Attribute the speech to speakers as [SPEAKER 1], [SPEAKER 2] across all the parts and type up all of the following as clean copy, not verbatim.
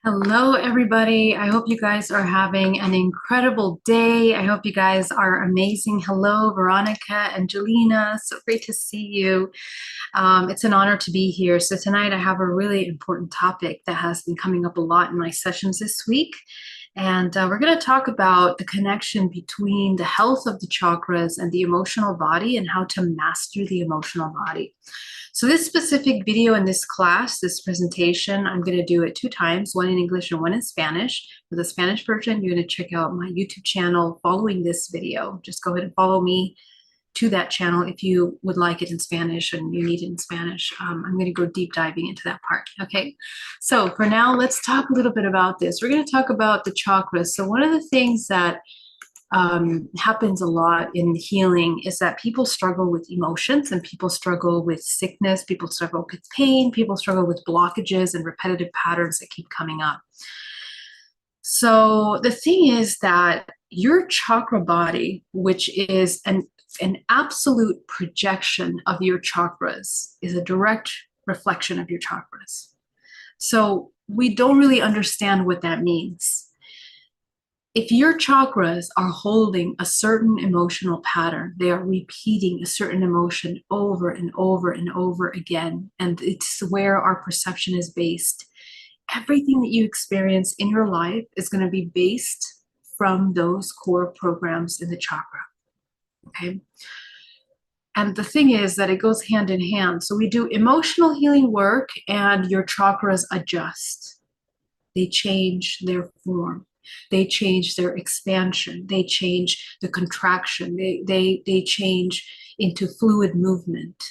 [SPEAKER 1] Hello, everybody. I hope you guys are having an incredible day. I hope you guys are amazing. Hello, Veronica, Angelina. So great to see you. It's an honor to be here. So tonight I have a really important topic that has been coming up a lot in my sessions this week. And we're going to talk about the connection between the health of the chakras and the emotional body and how to master the emotional body. So this specific video in this class, this presentation, I'm going to do it 2 times, one in English and one in Spanish. For the Spanish version, you're going to check out my YouTube channel following this video. Just go ahead and follow me to that channel if you would like it in Spanish and you need it in Spanish. I'm going to go deep diving into that part. Okay, so for now, let's talk a little bit about this. We're going to talk about the chakras. So one of the things that happens a lot in healing is that people struggle with emotions and people struggle with sickness, people struggle with pain, people struggle with blockages and repetitive patterns that keep coming up. So the thing is that your chakra body, which is an absolute projection of your chakras, is a direct reflection of your chakras. So we don't really understand what that means. If your chakras are holding a certain emotional pattern, they are repeating a certain emotion over and over and over again, and it's where our perception is based. Everything that you experience in your life is going to be based from those core programs in the chakra. Okay. And the thing is that it goes hand in hand. So we do emotional healing work and your chakras adjust. They change their form. They change their expansion. They change the contraction. They change into fluid movement.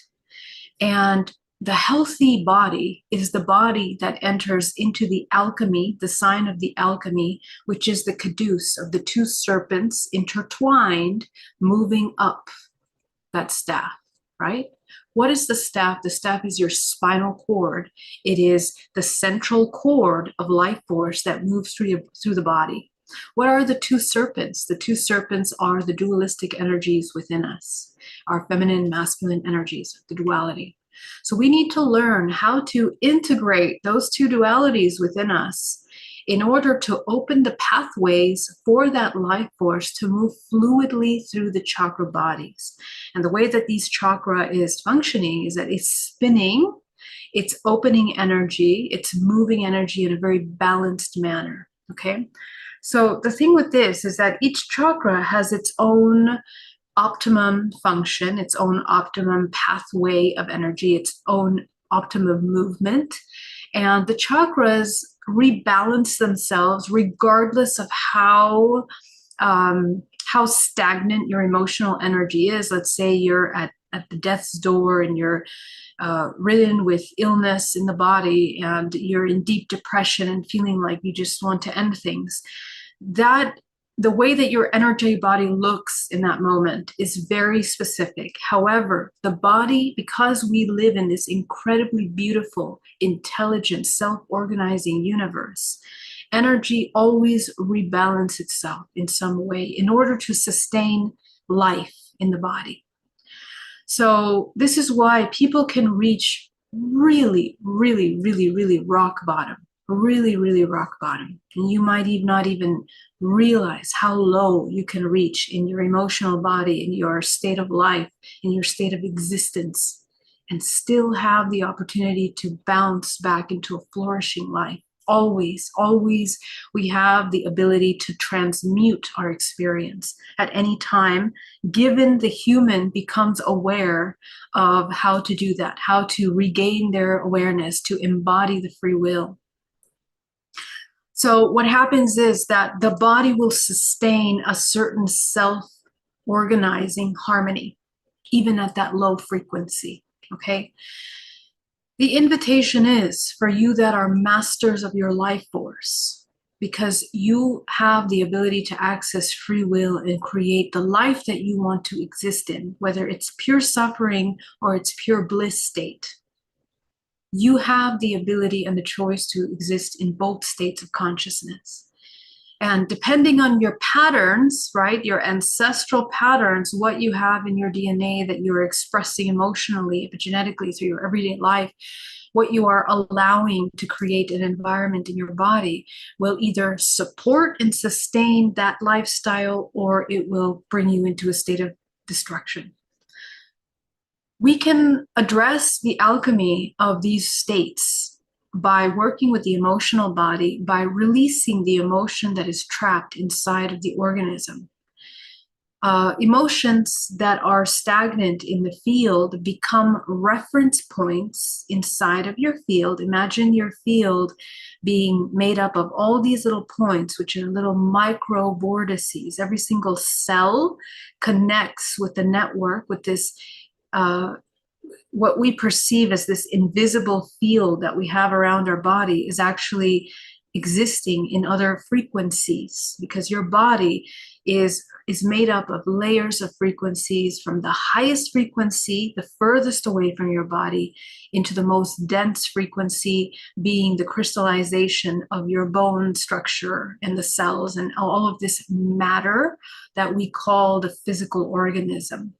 [SPEAKER 1] And the healthy body is the body that enters into the alchemy, the sign of the alchemy, which is the caduce of the 2 serpents intertwined, moving up that staff, right? What is the staff? The staff is your spinal cord. It is the central cord of life force that moves through the body. What are the 2 serpents? The 2 serpents are the dualistic energies within us, our feminine and masculine energies, the duality. So we need to learn how to integrate those 2 dualities within us in order to open the pathways for that life force to move fluidly through the chakra bodies. And the way that these chakra is functioning is that it's spinning, it's opening energy, it's moving energy in a very balanced manner, okay? So the thing with this is that each chakra has its own optimum function, its own optimum pathway of energy, its own optimum movement. And the chakras rebalance themselves regardless of how stagnant your emotional energy is. Let's say you're at the death's door and you're ridden with illness in the body and you're in deep depression and feeling like you just want to end things. The way that your energy body looks in that moment is very specific. However, the body, because we live in this incredibly beautiful, intelligent, self-organizing universe, energy always rebalances itself in some way in order to sustain life in the body. So this is why people can reach really, really, really, really rock bottom. Really, really rock bottom. And you might not even realize how low you can reach in your emotional body, in your state of life, in your state of existence, and still have the opportunity to bounce back into a flourishing life. Always, always, we have the ability to transmute our experience at any time, given the human becomes aware of how to do that, how to regain their awareness, to embody the free will. So what happens is that the body will sustain a certain self-organizing harmony, even at that low frequency, okay? The invitation is for you that are masters of your life force, because you have the ability to access free will and create the life that you want to exist in, whether it's pure suffering or it's pure bliss state. You have the ability and the choice to exist in both states of consciousness. And depending on your patterns, right, your ancestral patterns, what you have in your DNA that you're expressing emotionally, epigenetically through your everyday life, what you are allowing to create an environment in your body will either support and sustain that lifestyle, or it will bring you into a state of destruction. We can address the alchemy of these states by working with the emotional body, by releasing the emotion that is trapped inside of the organism. Emotions that are stagnant in the field become reference points inside of your field. Imagine your field being made up of all these little points, which are little micro vortices. Every single cell connects with the network, with this what we perceive as this invisible field that we have around our body is actually existing in other frequencies, because your body is made up of layers of frequencies, from the highest frequency, the furthest away from your body, into the most dense frequency, being the crystallization of your bone structure and the cells and all of this matter that we call the physical organism.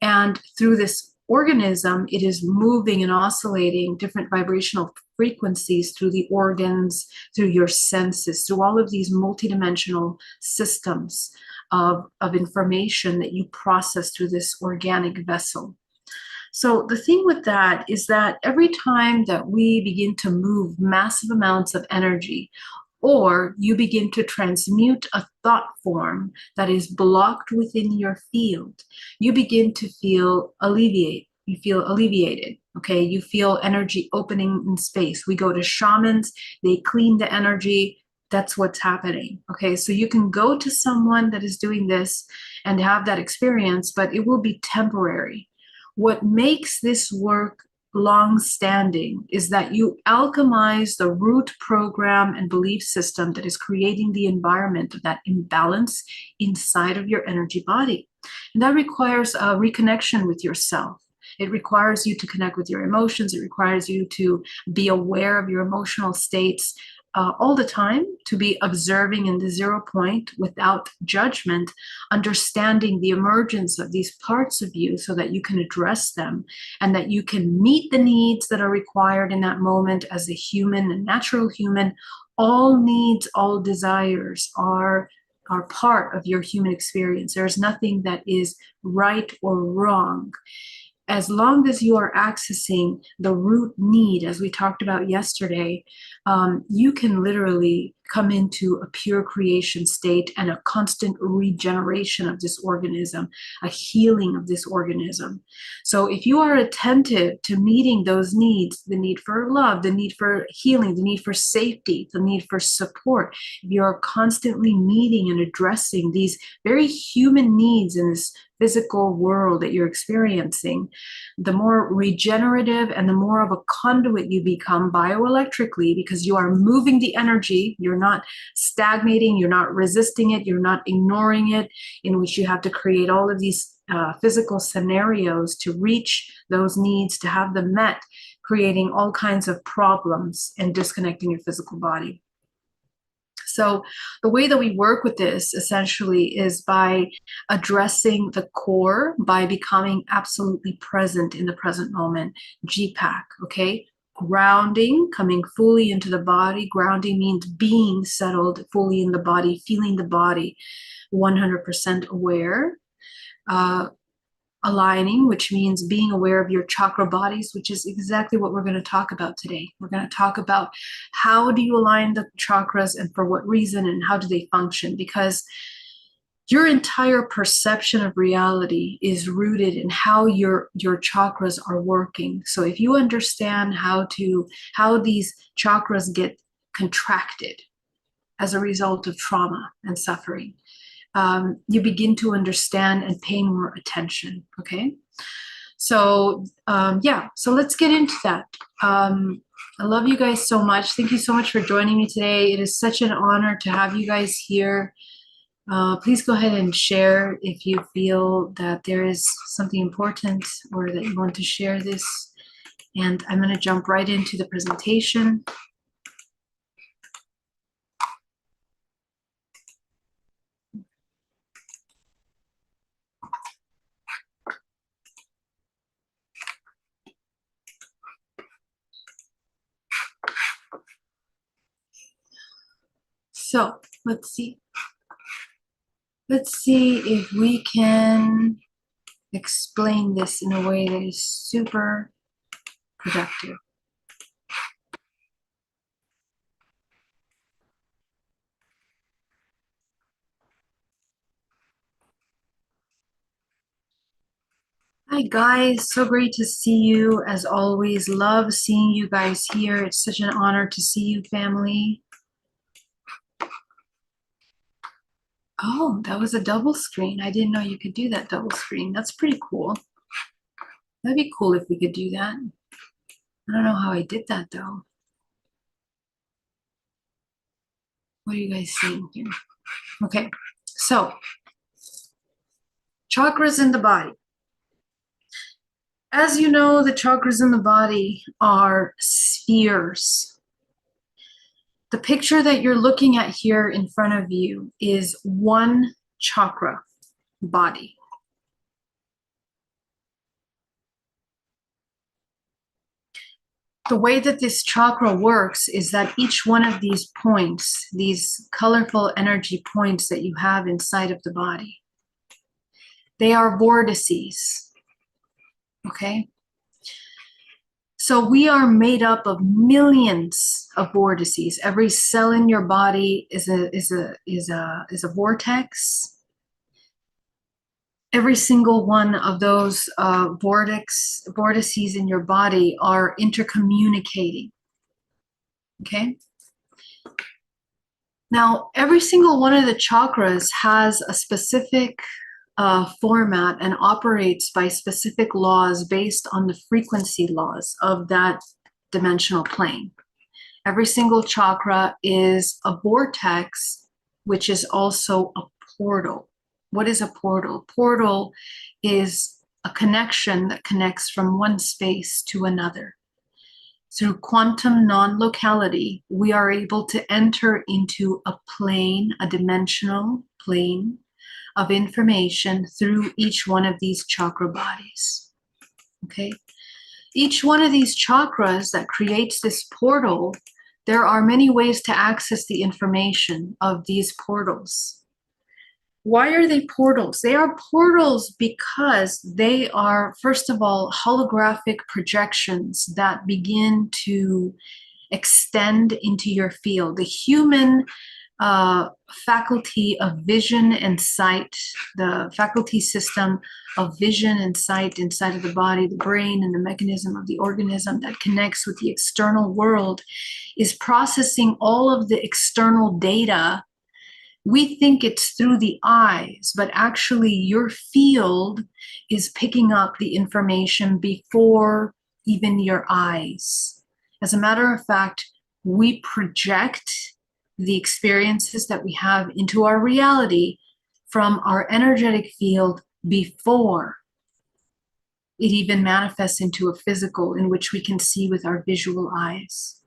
[SPEAKER 1] And through this organism, it is moving and oscillating different vibrational frequencies through the organs, through your senses, through all of these multidimensional systems of information that you process through this organic vessel. So the thing with that is that every time that we begin to move massive amounts of energy, or you begin to transmute a thought form that is blocked within your field, you begin to feel alleviated. You feel alleviated, okay? You feel energy opening in space. We go to shamans, they clean the energy. That's what's happening, okay? So you can go to someone that is doing this and have that experience, but it will be temporary. What makes this work long-standing is that you alchemize the root program and belief system that is creating the environment of that imbalance inside of your energy body. And that requires a reconnection with yourself. It requires you to connect with your emotions. It requires you to be aware of your emotional states all the time, to be observing in the 0 point without judgment, understanding the emergence of these parts of you so that you can address them and that you can meet the needs that are required in that moment as a human, a natural human. All needs, all desires are part of your human experience. There's nothing that is right or wrong. As long as you are accessing the root need, as we talked about yesterday, you can literally come into a pure creation state and a constant regeneration of this organism, a healing of this organism. So if you are attentive to meeting those needs, the need for love, the need for healing, the need for safety, the need for support, if you're constantly meeting and addressing these very human needs in this physical world that you're experiencing, the more regenerative and the more of a conduit you become bioelectrically, because you are moving the energy. You're not stagnating, you're not resisting it, you're not ignoring it, in which you have to create all of these physical scenarios to reach those needs, to have them met, creating all kinds of problems and disconnecting your physical body. So the way that we work with this essentially is by addressing the core, by becoming absolutely present in the present moment. GPAC, okay? Grounding, coming fully into the body. Grounding means being settled fully in the body, feeling the body 100% aware. Aligning, which means being aware of your chakra bodies, which is exactly what we're going to talk about today. We're going to talk about how do you align the chakras and for what reason and how do they function, because your entire perception of reality is rooted in how your chakras are working. So if you understand how these chakras get contracted as a result of trauma and suffering, you begin to understand and pay more attention, okay? So, so let's get into that. I love you guys so much. Thank you so much for joining me today. It is such an honor to have you guys here. Please go ahead and share if you feel that there is something important or that you want to share this. And I'm going to jump right into the presentation. So let's see. Let's see if we can explain this in a way that is super productive. Hi guys, so great to see you as always. Love seeing you guys here. It's such an honor to see you, family. Oh, that was a double screen. I didn't know you could do that double screen. That's pretty cool. That'd be cool if we could do that. I don't know how I did that though. What are you guys seeing here? Okay, so chakras in the body. As you know, the chakras in the body are spheres. The picture that you're looking at here in front of you is one chakra body. The way that this chakra works is that each one of these points, these colorful energy points that you have inside of the body, they are vortices, okay? So we are made up of millions of vortices. Every cell in your body is a vortex. Every single one of those vortices in your body are intercommunicating. Okay. Now, every single one of the chakras has a specific format and operates by specific laws based on the frequency laws of that dimensional plane. Every single chakra is a vortex, which is also a portal. What is a portal? Portal is a connection that connects from one space to another. Through quantum non-locality, we are able to enter into a plane, a dimensional plane of information through each one of these chakra bodies. Okay? Each one of these chakras that creates this portal, there are many ways to access the information of these portals. Why are they portals? They are portals because they are, first of all, holographic projections that begin to extend into your field. The human faculty of vision and sight, the faculty system of vision and sight inside of the body, the brain, and the mechanism of the organism that connects with the external world is processing all of the external data. We think it's through the eyes, but actually your field is picking up the information before even your eyes. As a matter of fact, we project the experiences that we have into our reality from our energetic field before it even manifests into a physical in which we can see with our visual eyes.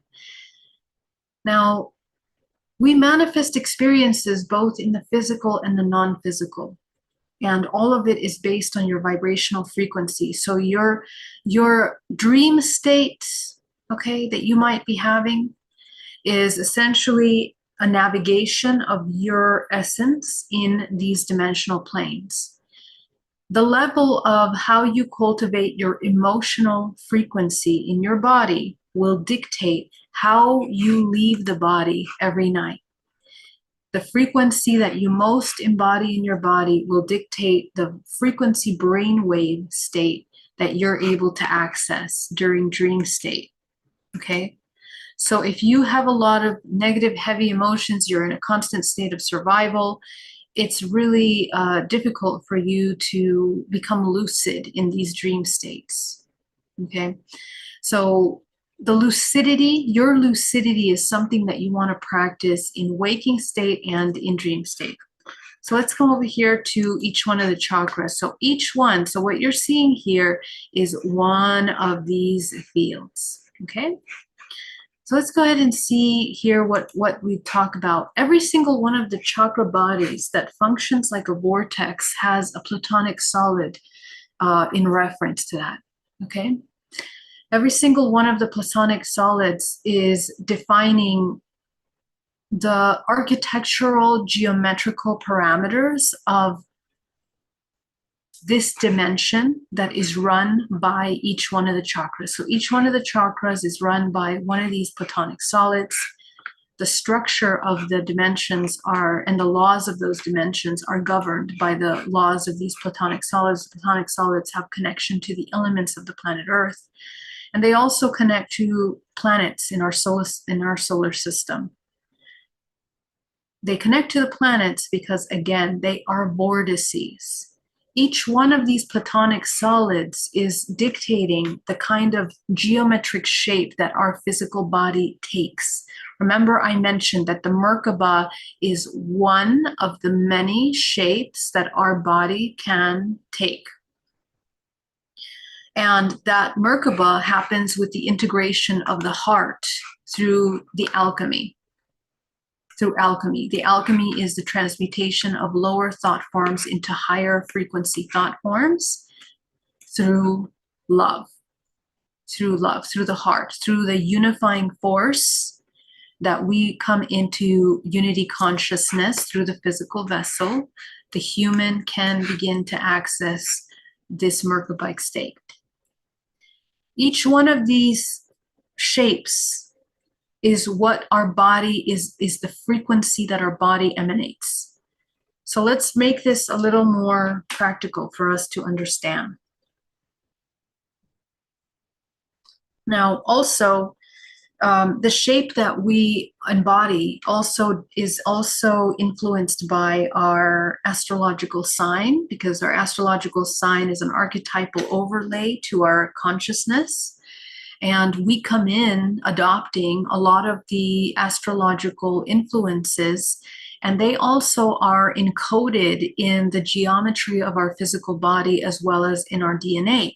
[SPEAKER 1] Now, we manifest experiences both in the physical and the non-physical, and all of it is based on your vibrational frequency. So your dream state, okay, that you might be having is essentially a navigation of your essence in these dimensional planes. The level of how you cultivate your emotional frequency in your body will dictate how you leave the body every night. The frequency that you most embody in your body will dictate the frequency brainwave state that you're able to access during dream state, okay? So if you have a lot of negative, heavy emotions, you're in a constant state of survival, it's really difficult for you to become lucid in these dream states, okay? So the lucidity, your lucidity is something that you want to practice in waking state and in dream state. So let's come over here to each one of the chakras. So each one, so what you're seeing here is one of these fields, okay? So let's go ahead and see here what we talk about. Every single one of the chakra bodies that functions like a vortex has a Platonic solid in reference to that, okay? Every single one of the Platonic solids is defining the architectural geometrical parameters of this dimension that is run by each one of the chakras. So each one of the chakras is run by one of these Platonic solids. The structure of the dimensions and the laws of those dimensions are governed by the laws of these Platonic solids. Platonic solids have connection to the elements of the planet Earth, and they also connect to planets in our solar system. They connect to the planets because, again, they are vortices. Each one of these Platonic solids is dictating the kind of geometric shape that our physical body takes. Remember, I mentioned that the Merkaba is one of the many shapes that our body can take. And that Merkaba happens with the integration of the heart through the alchemy. Through alchemy. The alchemy is the transmutation of lower thought forms into higher frequency thought forms through love, through the heart, through the unifying force that we come into unity consciousness through the physical vessel. The human can begin to access this Merkaba state. Each one of these shapes is what our body is the frequency that our body emanates. So let's make this a little more practical for us to understand. Now, also, the shape that we embody is also influenced by our astrological sign, because our astrological sign is an archetypal overlay to our consciousness. And we come in adopting a lot of the astrological influences, and they also are encoded in the geometry of our physical body as well as in our DNA.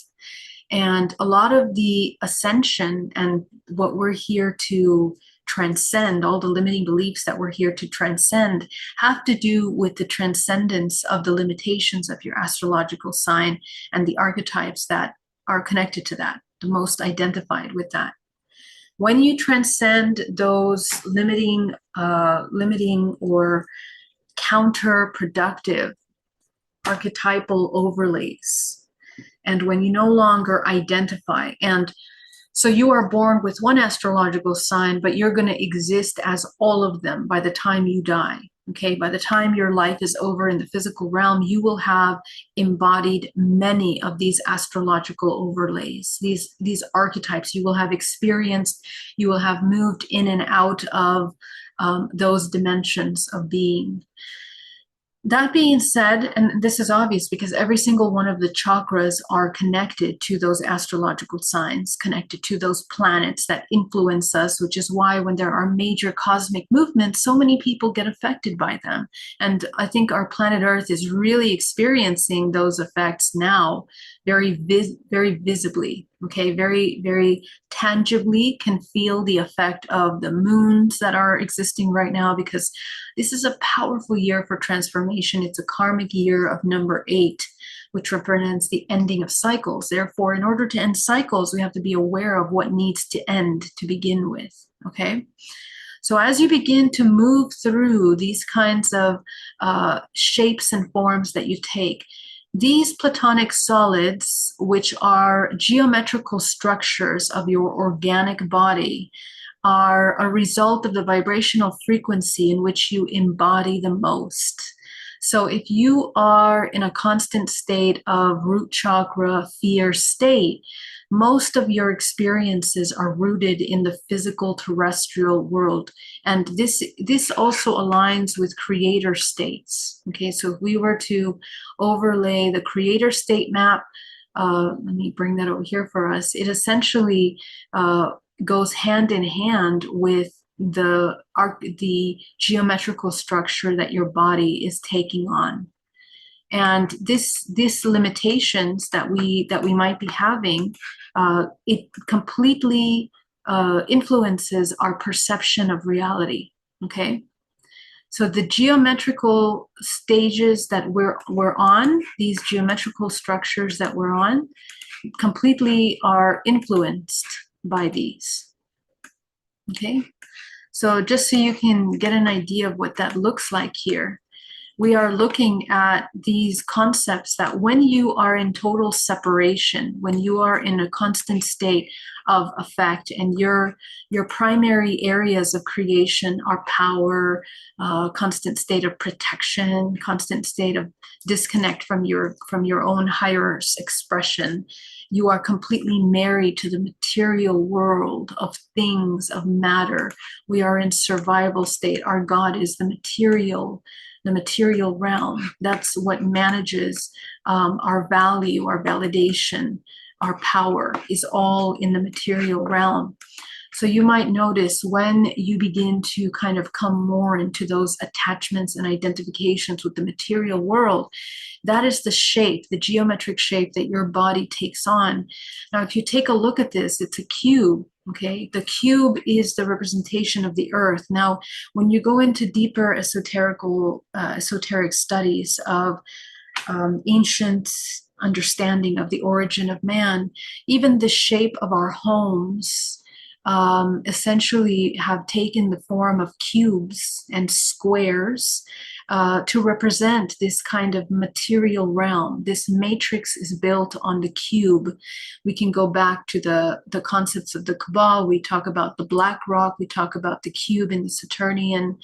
[SPEAKER 1] And a lot of the ascension and what we're here to transcend, all the limiting beliefs that we're here to transcend, have to do with the transcendence of the limitations of your astrological sign and the archetypes that are connected to that, the most identified with that. When you transcend those limiting or counterproductive archetypal overlays, and when you no longer identify, and so you are born with one astrological sign, but you're going to exist as all of them by the time you die. Okay, by the time your life is over in the physical realm, you will have embodied many of these astrological overlays, these archetypes. You will have experienced, you will have moved in and out of those dimensions of being. That being said, and this is obvious because every single one of the chakras are connected to those astrological signs, connected to those planets that influence us, which is why when there are major cosmic movements, so many people get affected by them. And I think our planet Earth is really experiencing those effects now very visibly, okay, very, very tangibly can feel the effect of the moons that are existing right now, because this is a powerful year for transformation. It's a karmic year of number 8, which represents the ending of cycles. Therefore, in order to end cycles, we have to be aware of what needs to end to begin with, okay? So as you begin to move through these kinds of shapes and forms that you take, these Platonic solids, which are geometrical structures of your organic body, are a result of the vibrational frequency in which you embody the most. So if you are in a constant state of root chakra fear state, most of your experiences are rooted in the physical terrestrial world. And this also aligns with creator states. Okay, so if we were to overlay the creator state map, let me bring that over here for us, it essentially goes hand in hand with the geometrical structure that your body is taking on. And this limitations that we might be having, it completely influences our perception of reality. Okay, so the geometrical stages that we're on, these geometrical structures that we're on, completely are influenced by these. Okay, So just so you can get an idea of what that looks like here, we are looking at these concepts that when you are in total separation, when you are in a constant state of effect, and your primary areas of creation are power, constant state of protection, constant state of disconnect from your own higher expression, you are completely married to the material world of things, of matter. We are in survival state. Our God is the material realm. That's what manages our value, our validation, our power is all in the material realm. So you might notice when you begin to kind of come more into those attachments and identifications with the material world, that is the shape, the geometric shape that your body takes on. Now, if you take a look at this, it's a cube. Okay, the cube is the representation of the earth. Now, when you go into deeper esoteric studies of ancient understanding of the origin of man, even the shape of our homes essentially have taken the form of cubes and squares to represent this kind of material realm. This matrix is built on the cube. We can go back to the concepts of the Kabbalah. We talk about the black rock. We talk about the cube in the Saturnian,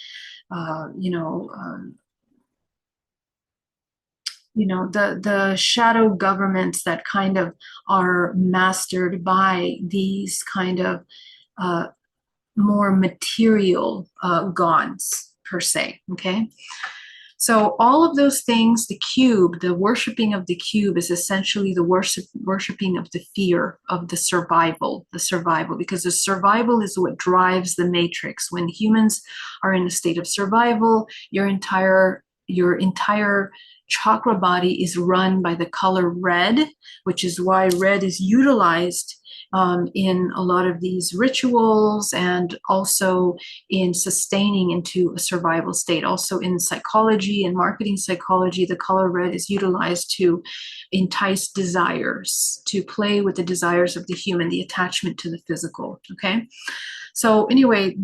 [SPEAKER 1] the shadow governments that kind of are mastered by these kind of more material gods per se. Okay, so all of those things, the cube, the worshiping of the cube is essentially the worshiping of the fear of the survival, because the survival is what drives the matrix. When humans are in a state of survival, your entire chakra body is run by the color red, which is why red is utilized in a lot of these rituals, and also in sustaining into a survival state. Also in psychology and marketing psychology, the color red is utilized to entice desires, to play with the desires of the human, the attachment to the physical. Okay. So anyway,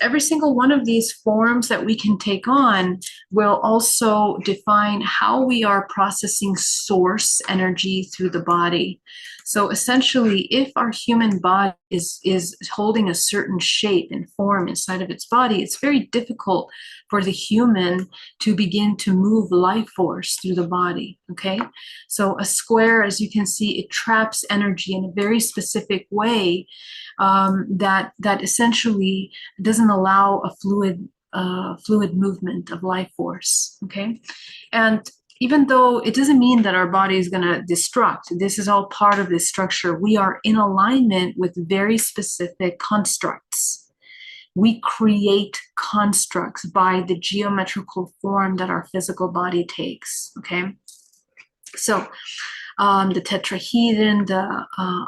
[SPEAKER 1] every single one of these forms that we can take on will also define how we are processing source energy through the body. So essentially, if our human body is holding a certain shape and form inside of its body, it's very difficult for the human to begin to move life force through the body. Okay, so a square, as you can see, it traps energy in a very specific way that essentially doesn't allow a fluid movement of life force. Okay, and even though it doesn't mean that our body is going to destruct, this is all part of this structure. We are in alignment with very specific constructs. We create constructs by the geometrical form that our physical body takes. Okay, so the tetrahedron, the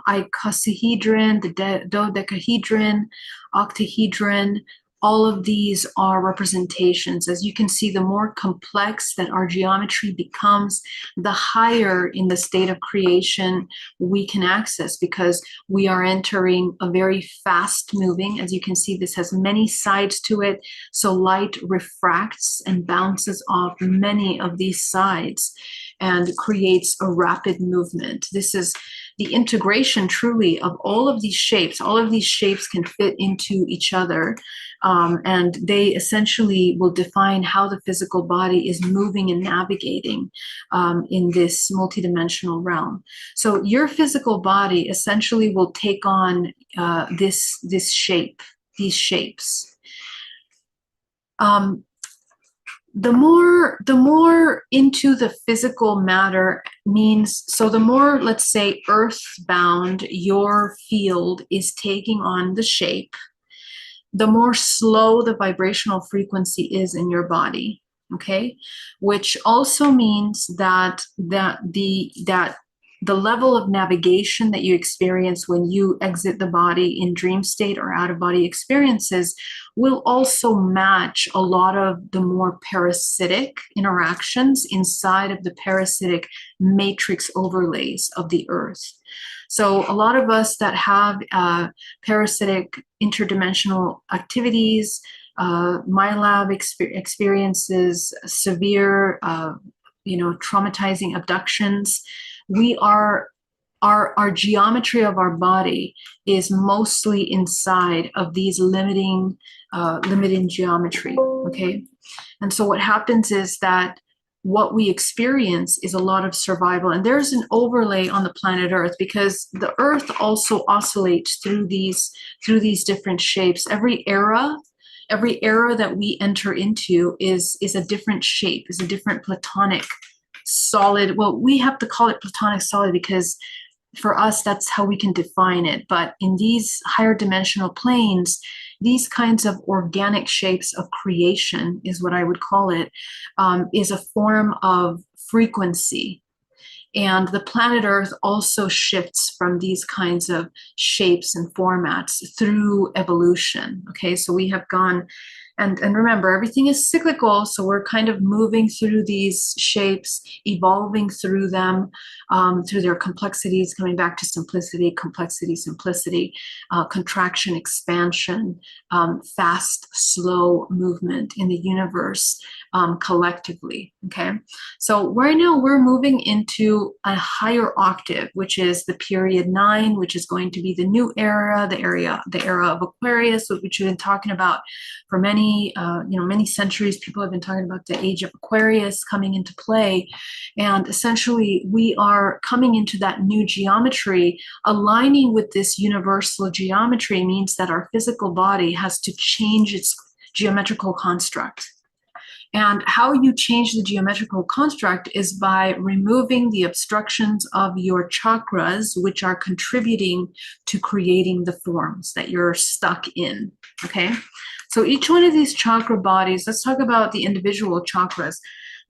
[SPEAKER 1] icosahedron, the dodecahedron, octahedron, all of these are representations. As you can see, the more complex that our geometry becomes, the higher in the state of creation we can access, because we are entering a very fast moving. As you can see, this has many sides to it. So light refracts and bounces off many of these sides and creates a rapid movement. This is the integration truly of all of these shapes. All of these shapes can fit into each other, and they essentially will define how the physical body is moving and navigating in this multidimensional realm. So your physical body essentially will take on this shape, these shapes. The more into the physical matter means, so the more, let's say, earthbound your field is taking on the shape, the more slow the vibrational frequency is in your body. Okay, which also means that the level of navigation that you experience when you exit the body in dream state or out of body experiences will also match a lot of the more parasitic interactions inside of the parasitic matrix overlays of the earth. So a lot of us that have parasitic interdimensional activities, my lab experiences severe, traumatizing abductions. We are our geometry of our body is mostly inside of these limiting geometry. Okay, and so what happens is that what we experience is a lot of survival, and there's an overlay on the planet Earth because the Earth also oscillates through these different shapes. Every era that we enter into is a different shape, is a different platonic solid. Well, we have to call it platonic solid because for us, that's how we can define it. But in these higher dimensional planes, these kinds of organic shapes of creation is what I would call it, is a form of frequency. And the planet Earth also shifts from these kinds of shapes and formats through evolution. Okay, so we have gone, and remember, everything is cyclical, so we're kind of moving through these shapes, evolving through them, through their complexities, coming back to simplicity, complexity, simplicity, contraction, expansion, fast, slow movement in the universe collectively. Okay, so right now we're moving into a higher octave, which is the period 9, which is going to be the new era, the era of Aquarius, which we've been talking about for many centuries. People have been talking about the age of Aquarius coming into play, and essentially we are coming into that new geometry. Aligning with this universal geometry means that our physical body has to change its geometrical construct. And how you change the geometrical construct is by removing the obstructions of your chakras, which are contributing to creating the forms that you're stuck in. Okay, so each one of these chakra bodies, let's talk about the individual chakras.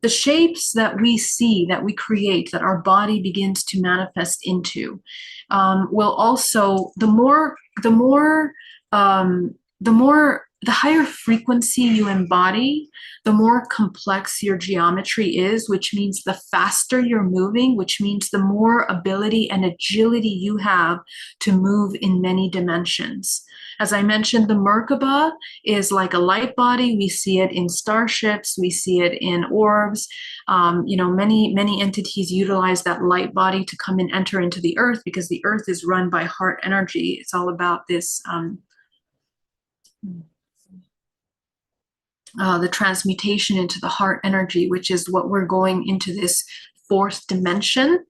[SPEAKER 1] The shapes that we see, that we create, that our body begins to manifest into, will also, the higher frequency you embody, the more complex your geometry is, which means the faster you're moving, which means the more ability and agility you have to move in many dimensions. As I mentioned, the Merkaba is like a light body. We see it in starships. We see it in orbs. Many entities utilize that light body to come and enter into the Earth because the Earth is run by heart energy. It's all about this the transmutation into the heart energy, which is what we're going into this 4th dimension.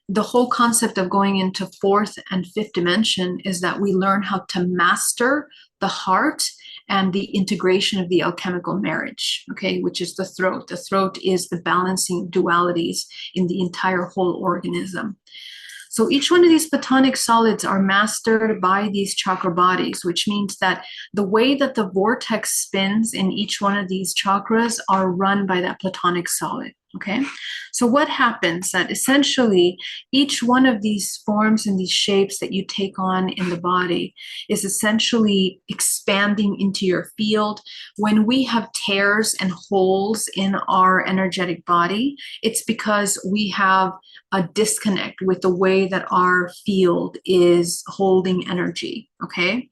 [SPEAKER 1] The whole concept of going into 4th and 5th dimension is that we learn how to master the heart and the integration of the alchemical marriage, okay, which is the throat. The throat is the balancing dualities in the entire whole organism. So each one of these platonic solids are mastered by these chakra bodies, which means that the way that the vortex spins in each one of these chakras are run by that platonic solid. Okay, so what happens that essentially each one of these forms and these shapes that you take on in the body is essentially expanding into your field. When we have tears and holes in our energetic body, it's because we have a disconnect with the way that our field is holding energy. Okay,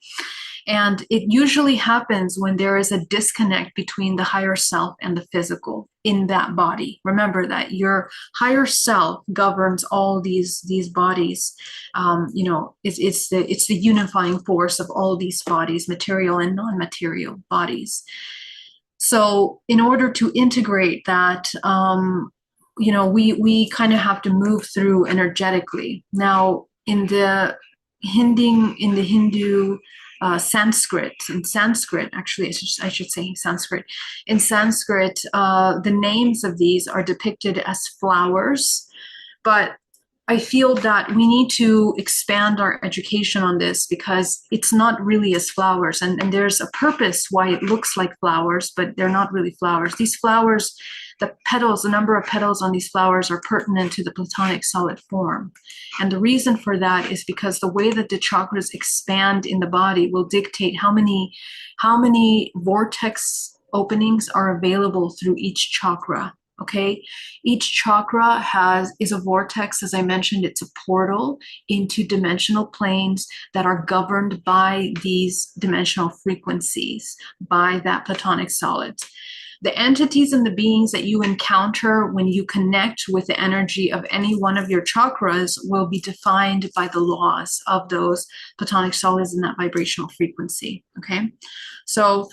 [SPEAKER 1] and it usually happens when there is a disconnect between the higher self and the physical in that body. Remember that your higher self governs all these bodies. It's the unifying force of all these bodies, material and non-material bodies. So in order to integrate that, we kind of have to move through energetically. Now, in the Hindu Sanskrit, actually, I should say Sanskrit. In Sanskrit, the names of these are depicted as flowers, but I feel that we need to expand our education on this because it's not really as flowers, and there's a purpose why it looks like flowers, but they're not really flowers. These flowers, the petals, the number of petals on these flowers are pertinent to the platonic solid form. And the reason for that is because the way that the chakras expand in the body will dictate how many vortex openings are available through each chakra. Okay, each chakra is a vortex. As I mentioned, it's a portal into dimensional planes that are governed by these dimensional frequencies, by that Platonic solids. The entities and the beings that you encounter when you connect with the energy of any one of your chakras will be defined by the laws of those Platonic solids in that vibrational frequency. Okay, so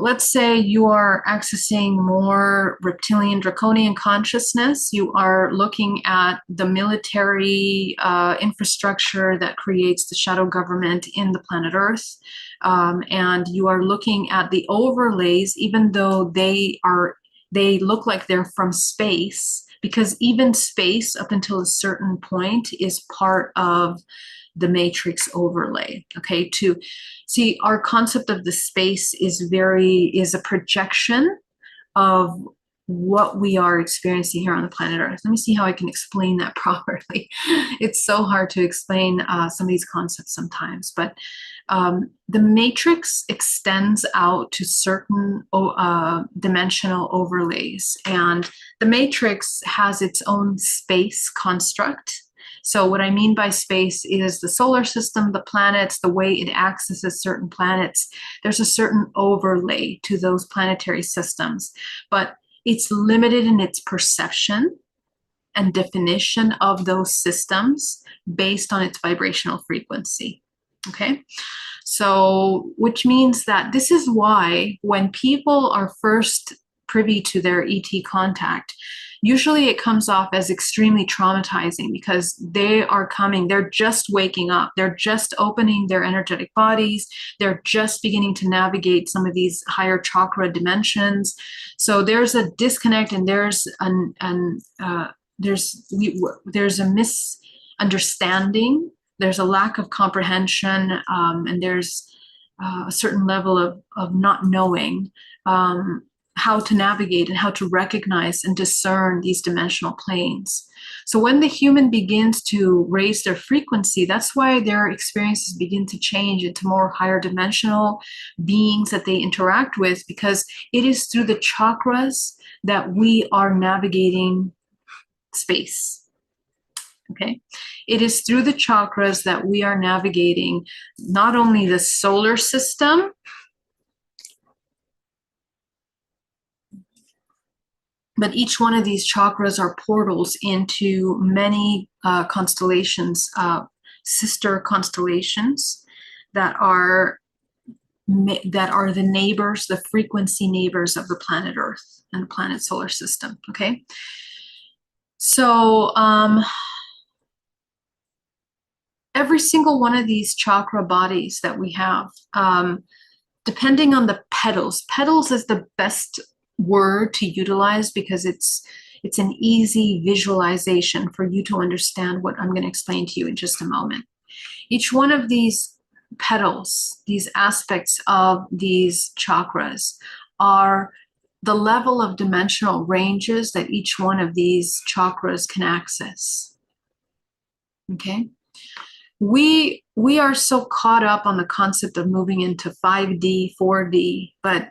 [SPEAKER 1] let's say you are accessing more reptilian draconian consciousness. You are looking at the military infrastructure that creates the shadow government in the planet Earth. And you are looking at the overlays, even though they look like they're from space, because even space up until a certain point is part of the matrix overlay. Okay, to see, our concept of the space is a projection of what we are experiencing here on the planet Earth. Let me see how I can explain that properly. It's so hard to explain some of these concepts sometimes, but the matrix extends out to certain dimensional overlays, and the matrix has its own space construct. So what I mean by space is the solar system, the planets, the way it accesses certain planets. There's a certain overlay to those planetary systems, but it's limited in its perception and definition of those systems based on its vibrational frequency. Okay, so which means that this is why when people are first privy to their ET contact, usually it comes off as extremely traumatizing because they're just waking up. They're just opening their energetic bodies. They're just beginning to navigate some of these higher chakra dimensions. So there's a disconnect, and there's a misunderstanding. There's a lack of comprehension, and there's a certain level of not knowing how to navigate and how to recognize and discern these dimensional planes. So when the human begins to raise their frequency, that's why their experiences begin to change into more higher dimensional beings that they interact with, because it is through the chakras that we are navigating space. Okay, it is through the chakras that we are navigating not only the solar system, but each one of these chakras are portals into many constellations, sister constellations that are the neighbors, the frequency neighbors of the planet Earth and the planet solar system. Okay, so every single one of these chakra bodies that we have, depending on the petals is the best word to utilize because it's an easy visualization for you to understand what I'm going to explain to you in just a moment. Each one of these petals, these aspects of these chakras, are the level of dimensional ranges that each one of these chakras can access. Okay, we are so caught up on the concept of moving into 5D, 4D, but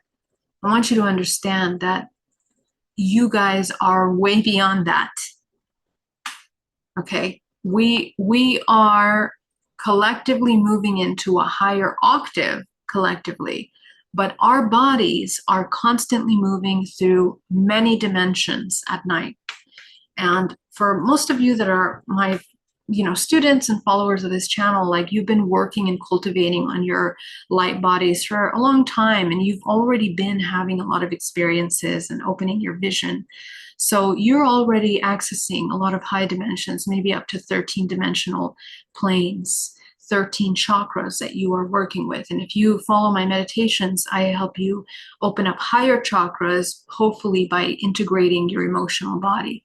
[SPEAKER 1] I want you to understand that you guys are way beyond that. Okay, we are collectively moving into a higher octave collectively, but our bodies are constantly moving through many dimensions at night. And for most of you that are my students and followers of this channel, like, you've been working and cultivating on your light bodies for a long time, and you've already been having a lot of experiences and opening your vision. So you're already accessing a lot of high dimensions, maybe up to 13 dimensional planes, 13 chakras that you are working with. And if you follow my meditations, I help you open up higher chakras, hopefully by integrating your emotional body.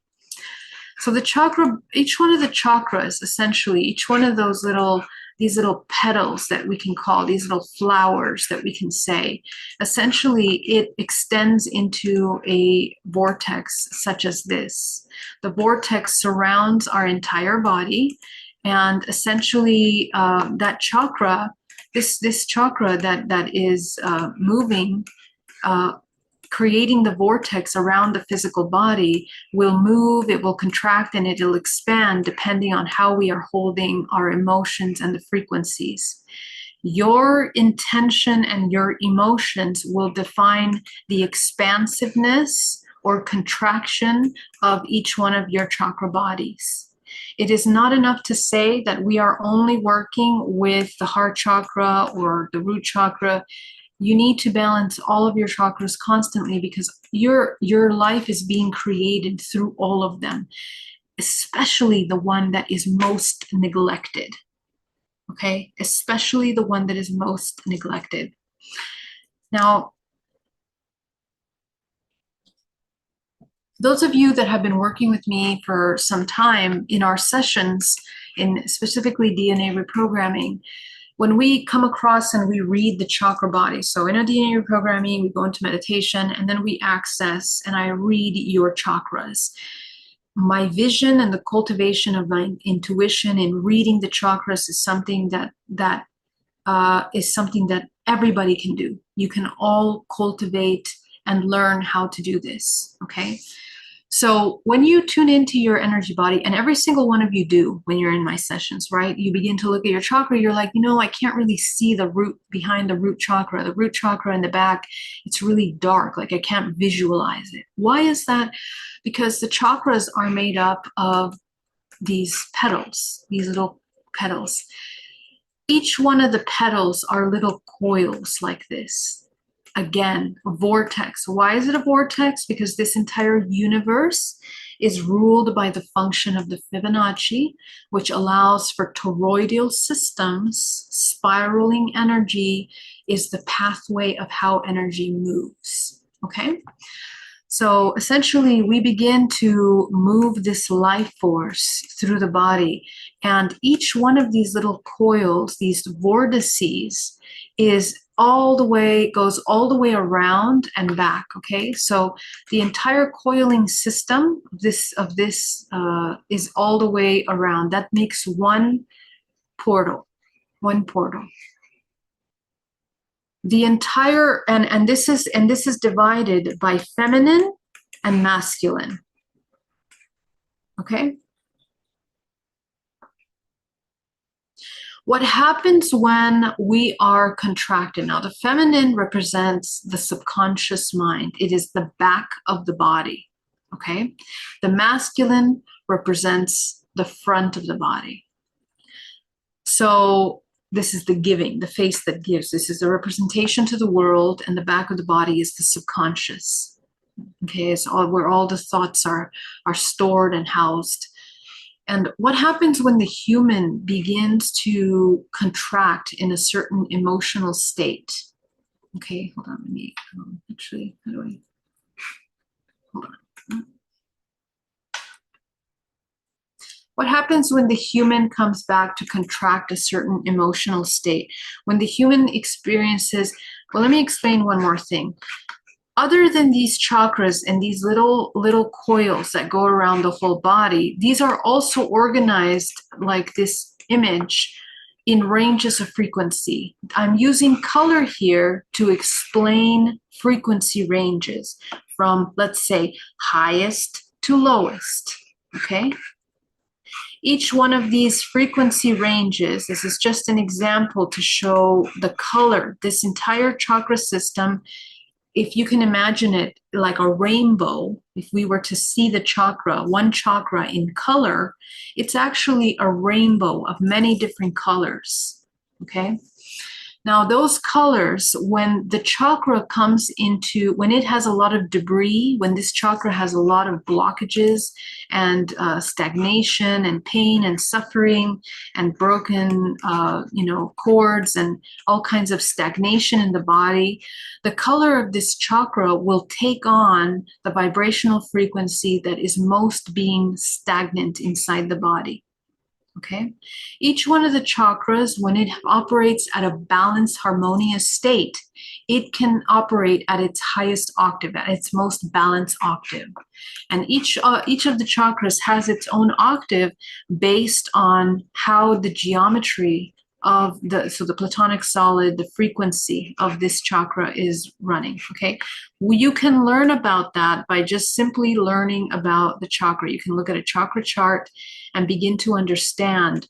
[SPEAKER 1] So the chakra, each one of the chakras, essentially, each one of these little petals that we can call, these little flowers that we can say, essentially it extends into a vortex such as this. The vortex surrounds our entire body, and essentially that chakra, this chakra that is moving, creating the vortex around the physical body will move, it will contract, and it'll expand depending on how we are holding our emotions and the frequencies. Your intention and your emotions will define the expansiveness or contraction of each one of your chakra bodies. It is not enough to say that we are only working with the heart chakra or the root chakra. You need to balance all of your chakras constantly because your life is being created through all of them, especially the one that is most neglected. Okay, especially the one that is most neglected. Now, those of you that have been working with me for some time in our sessions, in specifically DNA reprogramming, when we come across and we read the chakra body, so in a DNA reprogramming, we go into meditation and then we access and I read your chakras. My vision and the cultivation of my intuition in reading the chakras is something that is something that everybody can do. You can all cultivate and learn how to do this, okay? So when you tune into your energy body, and every single one of you do when you're in my sessions, right? You begin to look at your chakra, you're like, I can't really see the root behind the root chakra in the back, it's really dark, like I can't visualize it. Why is that? Because the chakras are made up of these petals, these little petals. Each one of the petals are little coils like this. Again, a vortex. Why is it a vortex? Because this entire universe is ruled by the function of the Fibonacci, which allows for toroidal systems. Spiraling energy is the pathway of how energy moves, okay? So essentially, we begin to move this life force through the body, and each one of these little coils, these vortices, goes all the way around and back. Okay, so the entire coiling system of this is all the way around. That makes one portal. The entire and this is divided by feminine and masculine. Okay. What happens when we are contracted? Now, the feminine represents the subconscious mind. It is the back of the body. Okay. The masculine represents the front of the body. So this is the giving, the face that gives. This is the representation to the world, and the back of the body is the subconscious. Okay, it's all where all the thoughts are stored and housed. And what happens when the human begins to contract in a certain emotional state? Okay, hold on, let me actually, how do I, hold on. What happens when the human comes back to contract a certain emotional state? When the human experiences, well, let me explain one more thing. Other than these chakras and these little coils that go around the whole body, these are also organized like this image in ranges of frequency. I'm using color here to explain frequency ranges from, let's say, highest to lowest, okay? Each one of these frequency ranges, this is just an example to show the color. This entire chakra system, if you can imagine it like a rainbow, if we were to see the chakra, one chakra in color, it's actually a rainbow of many different colors, okay? Now those colors, when the chakra comes into, when it has a lot of debris, when this chakra has a lot of blockages and stagnation and pain and suffering and broken, cords and all kinds of stagnation in the body, the color of this chakra will take on the vibrational frequency that is most being stagnant inside the body. Okay, each one of the chakras, when it operates at a balanced, harmonious state, it can operate at its highest octave, at its most balanced octave. And each of the chakras has its own octave based on how the geometry of the Platonic solid, the frequency of this chakra is running, okay? Well, you can learn about that by just simply learning about the chakra. You can look at a chakra chart and begin to understand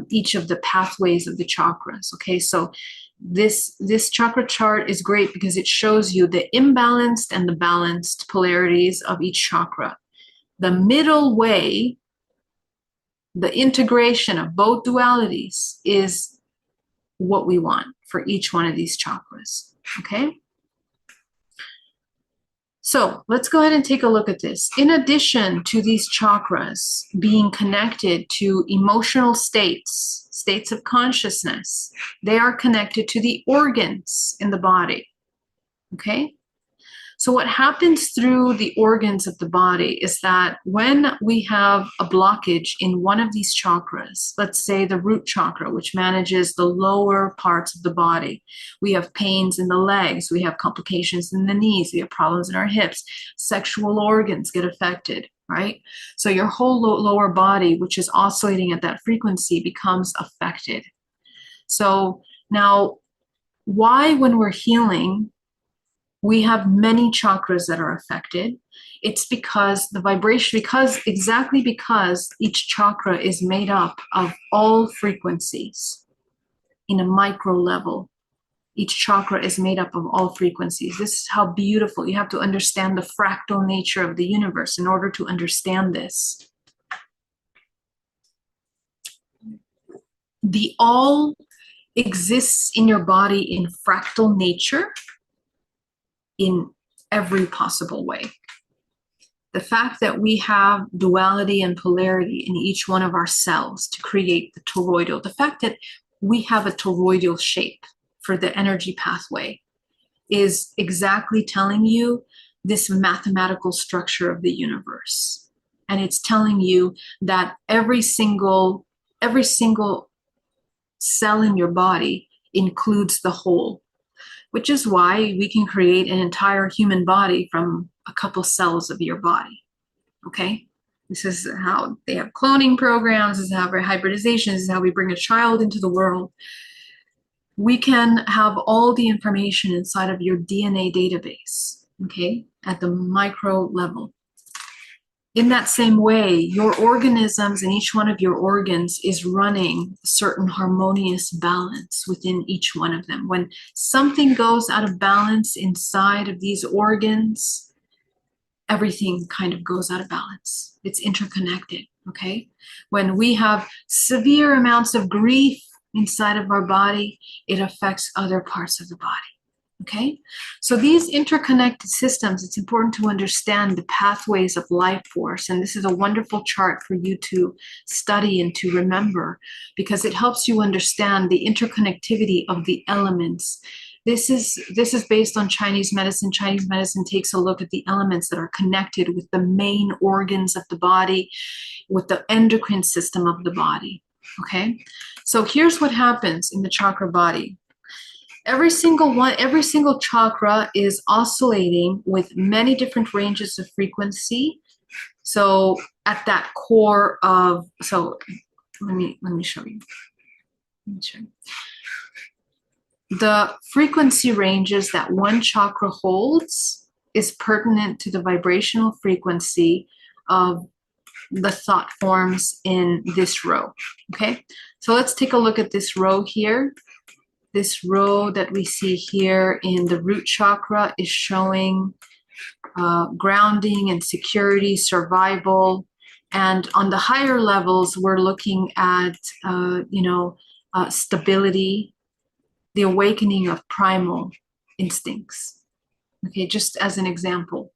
[SPEAKER 1] each of the pathways of the chakras, okay? So this chakra chart is great because it shows you the imbalanced and the balanced polarities of each chakra. The middle way, the integration of both dualities, is what we want for each one of these chakras, okay? So let's go ahead and take a look at this. In addition to these chakras being connected to emotional states, states of consciousness, they are connected to the organs in the body, okay? So what happens through the organs of the body is that when we have a blockage in one of these chakras, let's say the root chakra, which manages the lower parts of the body, we have pains in the legs, we have complications in the knees, we have problems in our hips, sexual organs get affected, right? So your whole lower body, which is oscillating at that frequency, becomes affected. So now, why, when we're healing, we have many chakras that are affected? It's because the vibration, exactly because each chakra is made up of all frequencies in a micro level. Each chakra is made up of all frequencies. This is how beautiful. You have to understand the fractal nature of the universe in order to understand this. The all exists in your body in fractal nature, in every possible way. The fact that we have duality and polarity in each one of our cells to create the toroidal, the fact that we have a toroidal shape for the energy pathway, is exactly telling you this mathematical structure of the universe. And it's telling you that every single cell in your body includes the whole, which is why we can create an entire human body from a couple cells of your body, okay? This is how they have cloning programs, this is how hybridization, this is how we bring a child into the world. We can have all the information inside of your DNA database, okay, at the micro level. In that same way, your organisms and each one of your organs is running a certain harmonious balance within each one of them. When something goes out of balance inside of these organs, everything kind of goes out of balance. It's interconnected, okay? When we have severe amounts of grief inside of our body, it affects other parts of the body. Okay, so these interconnected systems, it's important to understand the pathways of life force. And this is a wonderful chart for you to study and to remember, because it helps you understand the interconnectivity of the elements. This is based on Chinese medicine. Chinese medicine takes a look at the elements that are connected with the main organs of the body, with the endocrine system of the body. Okay, so here's what happens in the chakra body. Every single chakra is oscillating with many different ranges of frequency. So at that core of, so let me show you. The frequency ranges that one chakra holds is pertinent to the vibrational frequency of the thought forms in this row. Okay, so let's take a look at this row here. This row that we see here in the root chakra is showing grounding and security, survival. And on the higher levels, we're looking at, stability, the awakening of primal instincts. Okay, just as an example.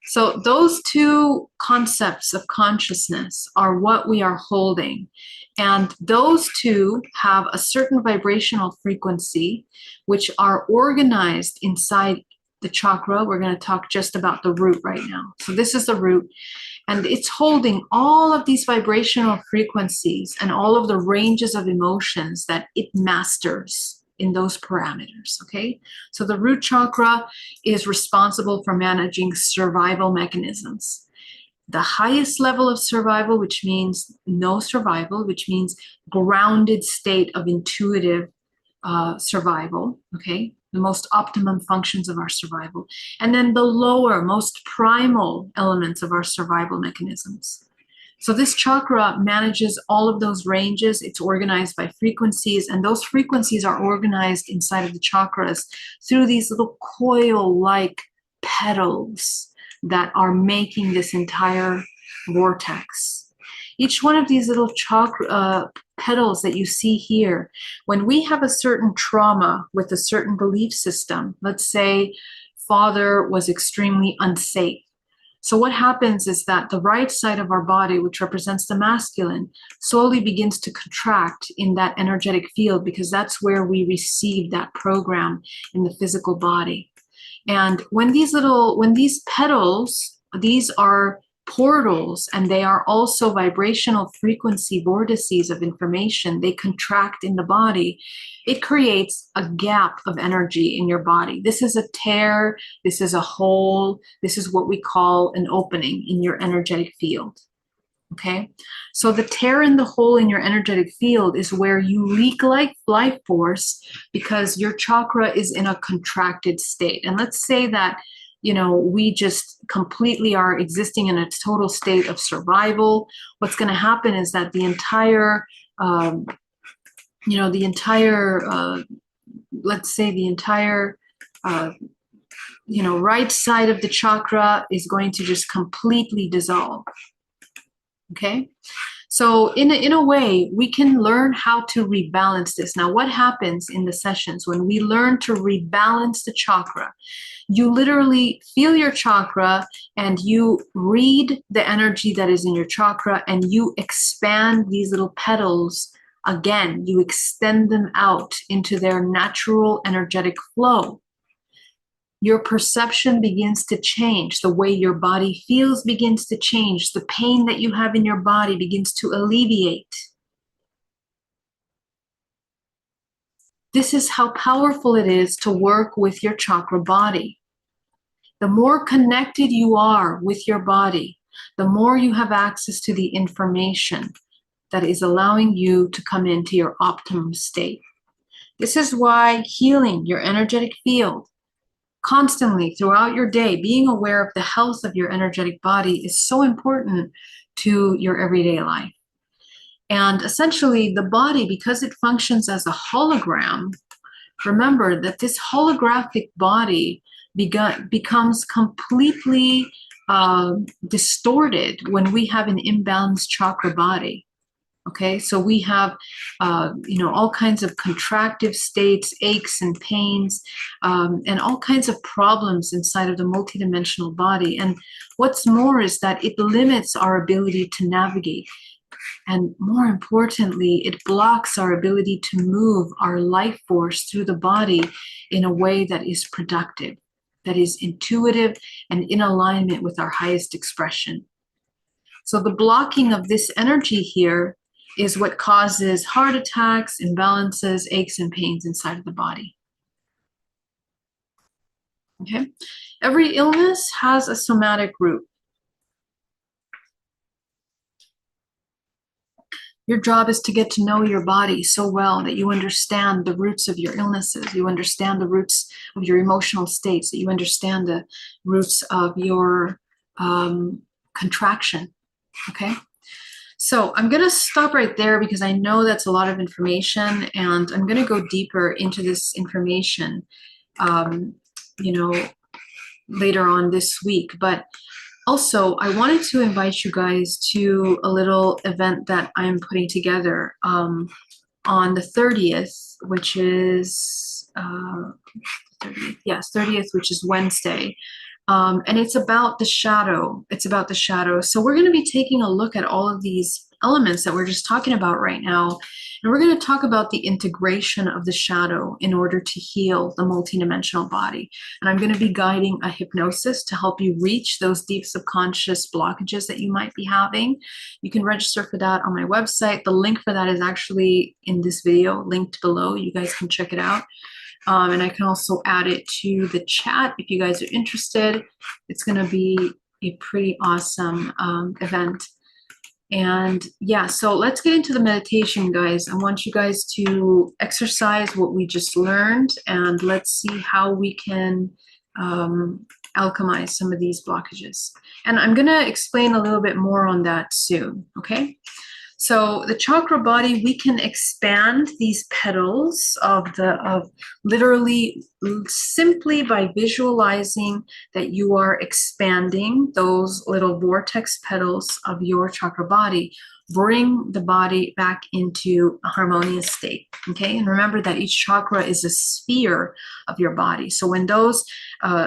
[SPEAKER 1] So those two concepts of consciousness are what we are holding. And those two have a certain vibrational frequency, which are organized inside the chakra. We're going to talk just about the root right now. So this is the root, and it's holding all of these vibrational frequencies and all of the ranges of emotions that it masters in those parameters, okay? So the root chakra is responsible for managing survival mechanisms. the highest level of survival, which means no survival, which means grounded state of intuitive survival, okay? The most optimum functions of our survival. And then the lower, most primal elements of our survival mechanisms. So this chakra manages all of those ranges. It's organized by frequencies, and those frequencies are organized inside of the chakras through these little coil-like petals that are making this entire vortex. Each one of these little chakra petals that you see here, when we have a certain trauma with a certain belief system, let's say father was extremely unsafe. So what happens is that the right side of our body, which represents the masculine, slowly begins to contract in that energetic field, because that's where we receive that program in the physical body. And when these petals, these are portals, and they are also vibrational frequency vortices of information, they contract in the body, it creates a gap of energy in your body. This is a tear, this is a hole, this is what we call an opening in your energetic field. Okay, so the tear in the hole in your energetic field is where you leak like life force, because your chakra is in a contracted state. And let's say that, you know, we just completely are existing in a total state of survival. What's going to happen is that the entire, let's say the entire, right side of the chakra is going to just completely dissolve. Okay, so in a way, we can learn how to rebalance this. Now, what happens in the sessions when we learn to rebalance the chakra? You literally feel your chakra and you read the energy that is in your chakra, and you expand these little petals again. You extend them out into their natural energetic flow. Your perception begins to change. The way your body feels begins to change. The pain that you have in your body begins to alleviate. This is how powerful it is to work with your chakra body. The more connected you are with your body, the more you have access to the information that is allowing you to come into your optimum state. This is why healing your energetic field constantly throughout your day, being aware of the health of your energetic body, is so important to your everyday life. And essentially, the body, because it functions as a hologram, remember that this holographic body becomes completely distorted when we have an imbalanced chakra body. Okay, so we have, all kinds of contractive states, aches and pains, and all kinds of problems inside of the multidimensional body. And what's more is that it limits our ability to navigate. And more importantly, it blocks our ability to move our life force through the body in a way that is productive, that is intuitive, and in alignment with our highest expression. So the blocking of this energy here is what causes heart attacks, imbalances, aches, and pains inside of the body. Okay? Every illness has a somatic root. Your job is to get to know your body so well that you understand the roots of your illnesses, you understand the roots of your emotional states, that you understand the roots of your contraction. Okay? So I'm going to stop right there, because I know that's a lot of information, and I'm going to go deeper into this information, later on this week. But also, I wanted to invite you guys to a little event that I'm putting together on the 30th, which is 30th, which is Wednesday. And it's about the shadow. It's about the shadow. So we're going to be taking a look at all of these elements that we're just talking about right now. And we're going to talk about the integration of the shadow in order to heal the multidimensional body. And I'm going to be guiding a hypnosis to help you reach those deep subconscious blockages that you might be having. You can register for that on my website. The link for that is actually in this video, linked below. You guys can check it out. And I can also add it to the chat if you guys are interested. It's going to be a pretty awesome event. And yeah, so let's get into the meditation, guys. I want you guys to exercise what we just learned, and let's see how we can alchemize some of these blockages. And I'm going to explain a little bit more on that soon, okay? So the chakra body, we can expand these petals of literally simply by visualizing that you are expanding those little vortex petals of your chakra body. Bring the body back into a harmonious state, okay? And remember that each chakra is a sphere of your body. So when those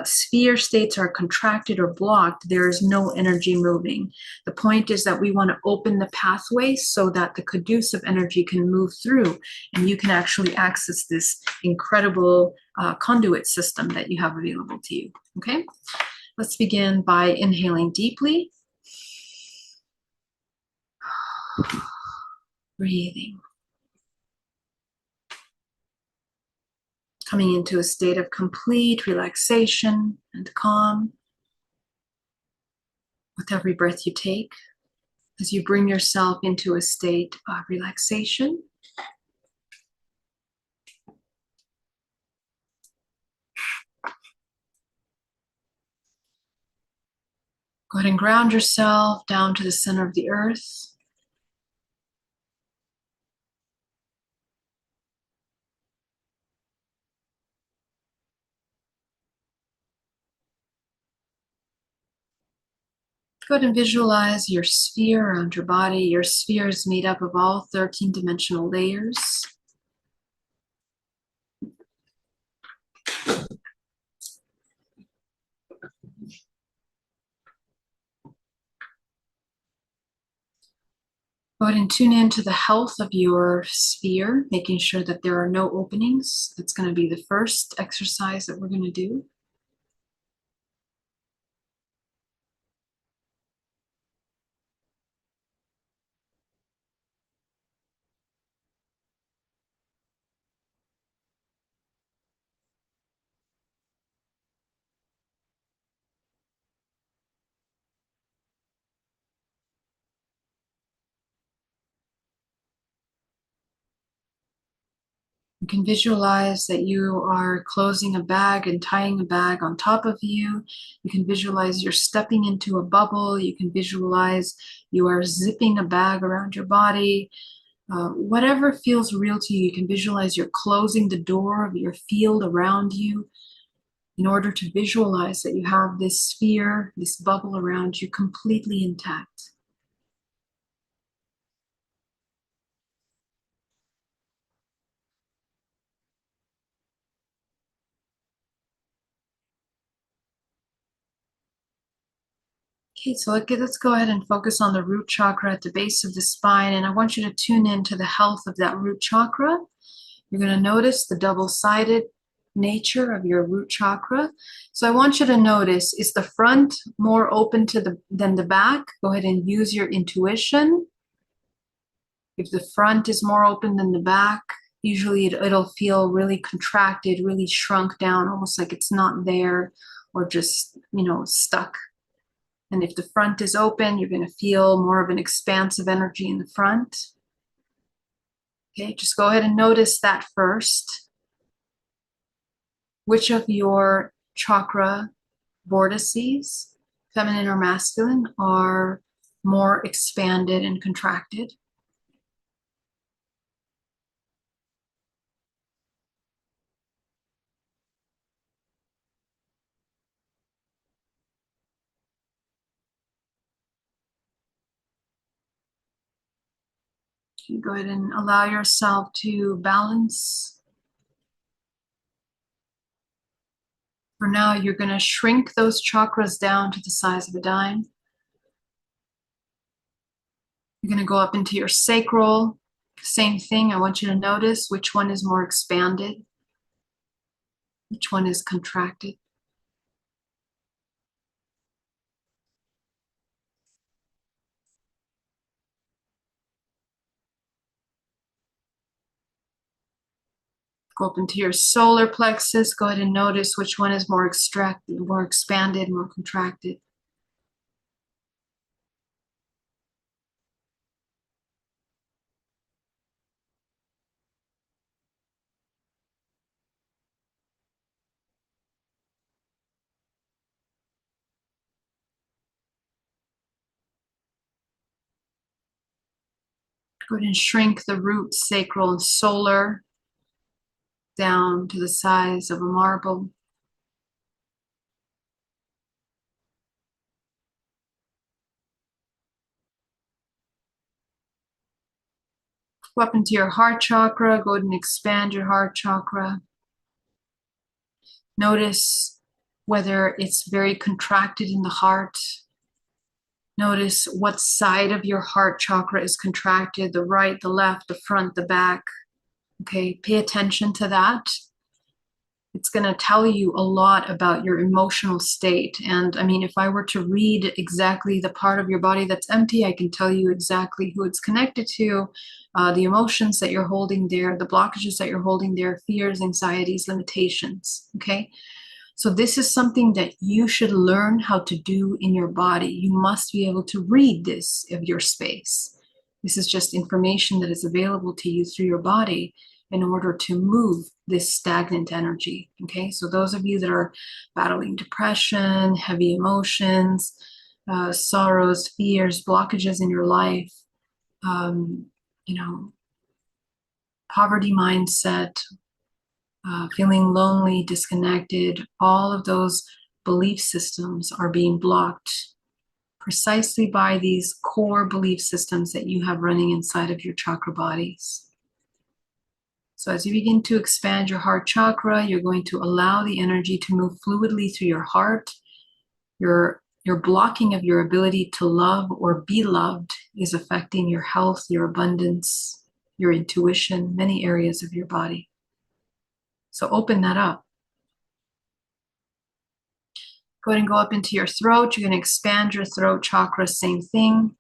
[SPEAKER 1] sphere states are contracted or blocked, there is no energy moving. The point is that we want to open the pathway so that the conducive energy can move through, and you can actually access this incredible conduit system that you have available to you, okay? Let's begin by inhaling deeply. Breathing. Coming into a state of complete relaxation and calm with every breath you take, as you bring yourself into a state of relaxation. Go ahead and ground yourself down to the center of the earth. Go ahead and visualize your sphere around your body. Your sphere is made up of all 13 dimensional layers. Go ahead and tune into the health of your sphere, making sure that there are no openings. That's going to be the first exercise that we're going to do. You can visualize that you are closing a bag and tying a bag on top of you. You can visualize you're stepping into a bubble. You can visualize you are zipping a bag around your body. Whatever feels real to you, you can visualize you're closing the door of your field around you in order to visualize that you have this sphere, this bubble around you completely intact. Okay, so let's go ahead and focus on the root chakra at the base of the spine, and I want you to tune in to the health of that root chakra. You're going to notice the double-sided nature of your root chakra. So I want you to notice, is the front more open than the back? Go ahead and use your intuition. If the front is more open than the back, usually it'll feel really contracted, really shrunk down, almost like it's not there, or just, stuck. And if the front is open, you're going to feel more of an expansive energy in the front. Okay, just go ahead and notice that first. Which of your chakra vortices, feminine or masculine, are more expanded and contracted? You go ahead and allow yourself to balance. For now, you're going to shrink those chakras down to the size of a dime. You're going to go up into your sacral. Same thing. I want you to notice which one is more expanded, which one is contracted. Go up into your solar plexus. Go ahead and notice which one is more extracted, more expanded, more contracted. Go ahead and shrink the root, sacral, and solar down to the size of a marble. Go up into your heart chakra. Go ahead and expand your heart chakra. Notice whether it's very contracted in the heart. Notice what side of your heart chakra is contracted, the right, the left, the front, the back. Okay, pay attention to that. It's going to tell you a lot about your emotional state. And I mean, if I were to read exactly the part of your body that's empty, I can tell you exactly who it's connected to, the emotions that you're holding there, the blockages that you're holding there, fears, anxieties, limitations. Okay. So this is something that you should learn how to do in your body. You must be able to read this of your space. This is just information that is available to you through your body in order to move this stagnant energy. Okay, so those of you that are battling depression, heavy emotions, sorrows, fears, blockages in your life, you know, poverty mindset, feeling lonely, disconnected, all of those belief systems are being blocked precisely by these core belief systems that you have running inside of your chakra bodies. So as you begin to expand your heart chakra, you're going to allow the energy to move fluidly through your heart. Your blocking of your ability to love or be loved is affecting your health, your abundance, your intuition, many areas of your body. So open that up. Go ahead and go up into your throat. You're going to expand your throat chakra, same thing.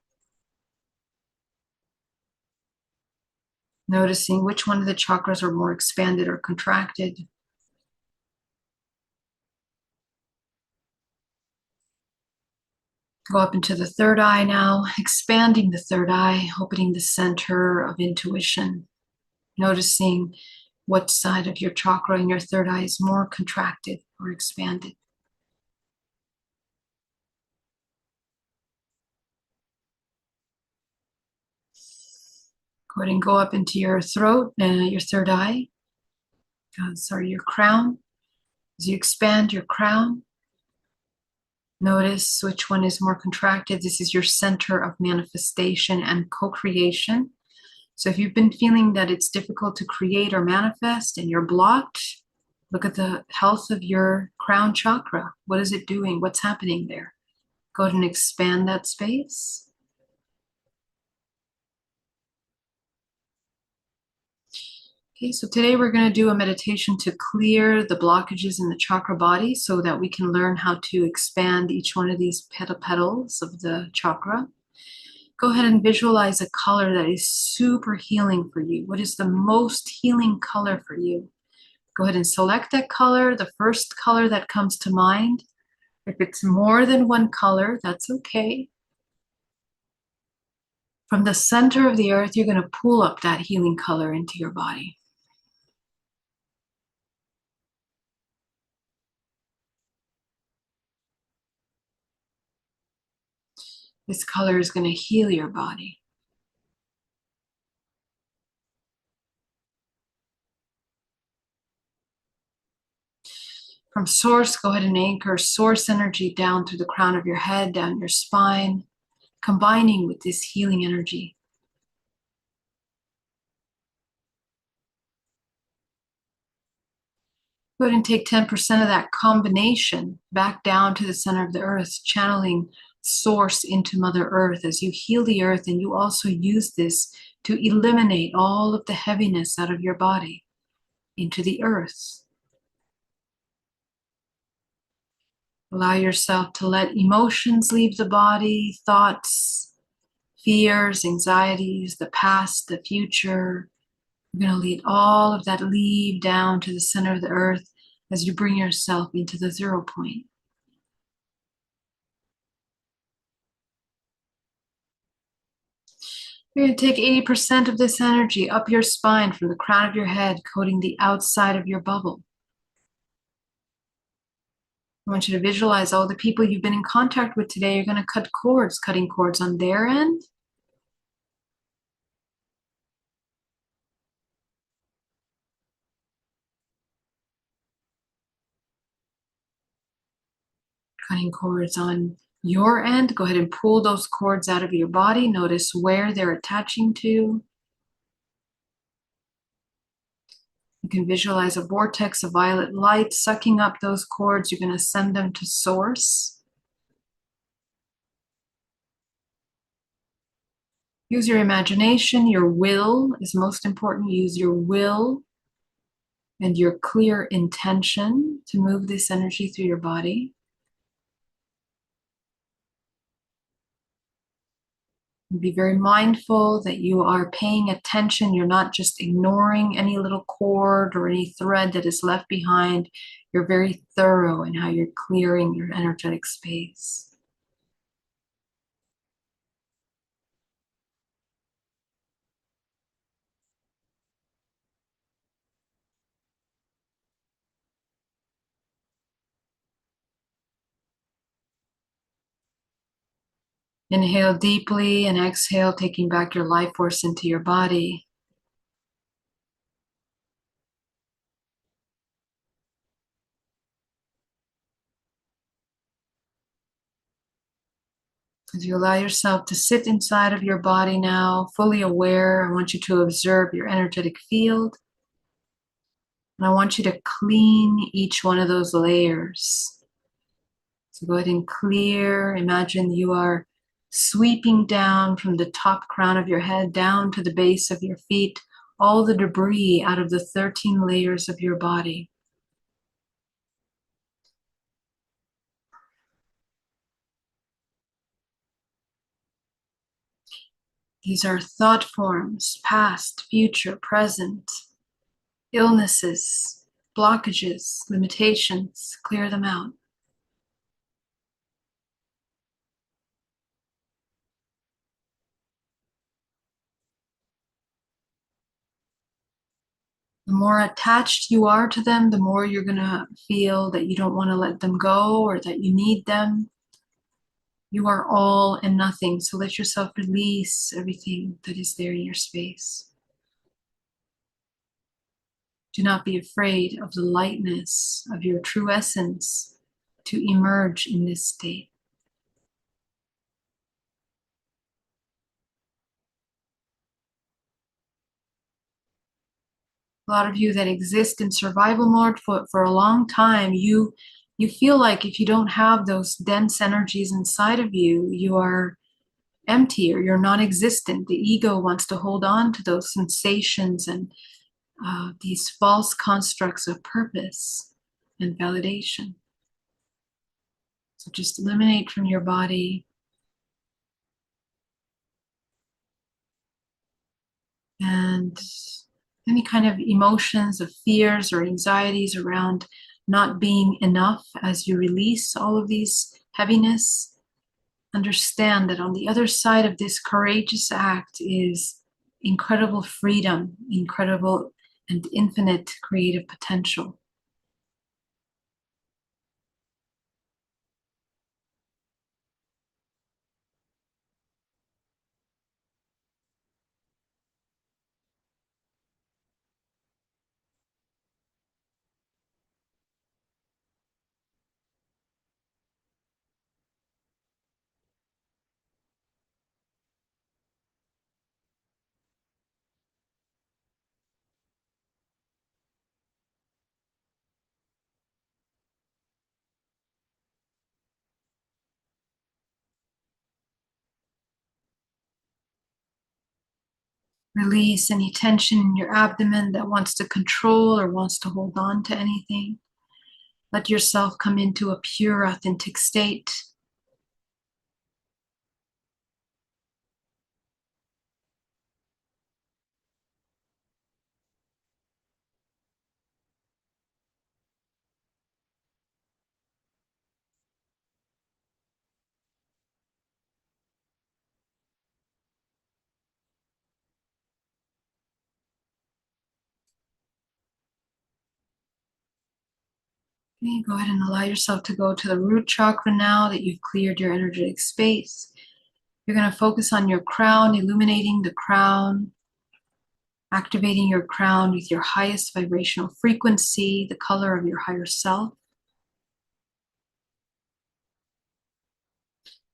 [SPEAKER 1] Noticing which one of the chakras are more expanded or contracted. Go up into the third eye now, expanding the third eye, opening the center of intuition. Noticing what side of your chakra in your third eye is more contracted or expanded. Go ahead and go up into your throat, your third eye. Sorry, your crown. As you expand your crown, notice which one is more contracted. This is your center of manifestation and co-creation. So if you've been feeling that it's difficult to create or manifest and you're blocked, look at the health of your crown chakra. What is it doing? What's happening there? Go ahead and expand that space. Okay, so today we're going to do a meditation to clear the blockages in the chakra body so that we can learn how to expand each one of these petals of the chakra. Go ahead and visualize a color that is super healing for you. What is the most healing color for you? Go ahead and select that color, the first color that comes to mind. If it's more than one color, that's okay. From the center of the earth, you're going to pull up that healing color into your body. This color is going to heal your body. From source, go ahead and anchor source energy down through the crown of your head, down your spine, combining with this healing energy. Go ahead and take 10% of that combination back down to the center of the earth, channeling source into Mother Earth as you heal the earth, and you also use this to eliminate all of the heaviness out of your body into the earth. Allow yourself to let emotions leave the body, thoughts, fears, anxieties, the past, the future. You're going to lead all of that leave down to the center of the earth as you bring yourself into the 0 point. You're going to take 80% of this energy up your spine from the crown of your head, coating the outside of your bubble. I want you to visualize all the people you've been in contact with today. You're going to cut cords, cutting cords on their end, cutting cords on your end. Go ahead and pull those cords out of your body. Notice where they're attaching to. You can visualize a vortex of violet light sucking up those cords. You're going to send them to source. Use your imagination. Your will is most important. Use your will and your clear intention to move this energy through your body. Be very mindful that you are paying attention. You're not just ignoring any little cord or any thread that is left behind. You're very thorough in how you're clearing your energetic space. Inhale deeply and exhale, taking back your life force into your body. As you allow yourself to sit inside of your body now, fully aware, I want you to observe your energetic field. And I want you to clean each one of those layers. So go ahead and clear. Imagine you are sweeping down from the top crown of your head down to the base of your feet, all the debris out of the 13 layers of your body. These are thought forms, past, future, present, illnesses, blockages, limitations. Clear them out. The more attached you are to them, the more you're going to feel that you don't want to let them go or that you need them. You are all and nothing, so let yourself release everything that is there in your space. Do not be afraid of the lightness of your true essence to emerge in this state. A lot of you that exist in survival mode for a long time, you feel like if you don't have those dense energies inside of you, you are empty or you're non-existent. The ego wants to hold on to those sensations and these false constructs of purpose and validation. So just eliminate from your body and any kind of emotions of fears or anxieties around not being enough. As you release all of these heaviness, understand that on the other side of this courageous act is incredible freedom, incredible and infinite creative potential. Release any tension in your abdomen that wants to control or wants to hold on to anything. Let yourself come into a pure, authentic state. Okay, go ahead and allow yourself to go to the root chakra now that you've cleared your energetic space. You're going to focus on your crown, illuminating the crown, activating your crown with your highest vibrational frequency, the color of your higher self.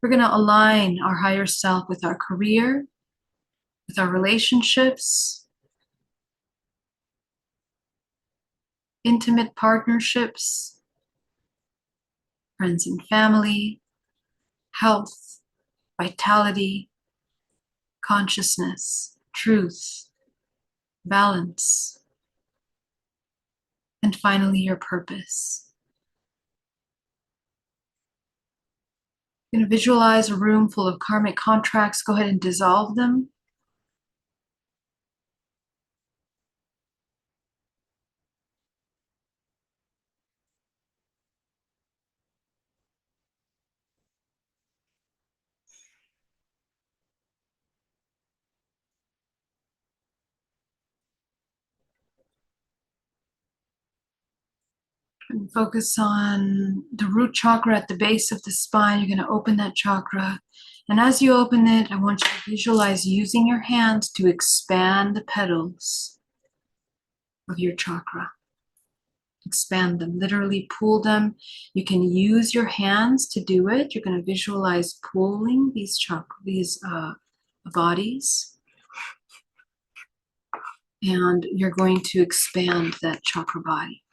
[SPEAKER 1] We're going to align our higher self with our career, with our relationships, intimate partnerships, friends and family, health, vitality, consciousness, truth, balance, and finally your purpose. You're going to visualize a room full of karmic contracts. Go ahead and dissolve them. And focus on the root chakra at the base of the spine. You're going to open that chakra. And as you open it, I want you to visualize using your hands to expand the petals of your chakra. Expand them, literally pull them. You can use your hands to do it. You're going to visualize pulling these bodies. And you're going to expand that chakra body.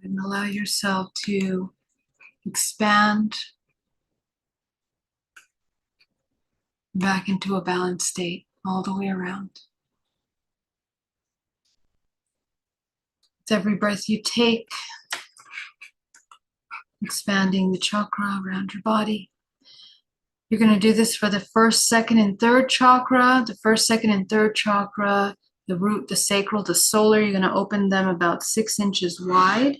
[SPEAKER 1] And allow yourself to expand back into a balanced state all the way around. With every breath you take, expanding the chakra around your body. You're going to do this for the first, second, and third chakra. The first, second, and third chakra, the root, the sacral, the solar, you're going to open them about 6 inches wide.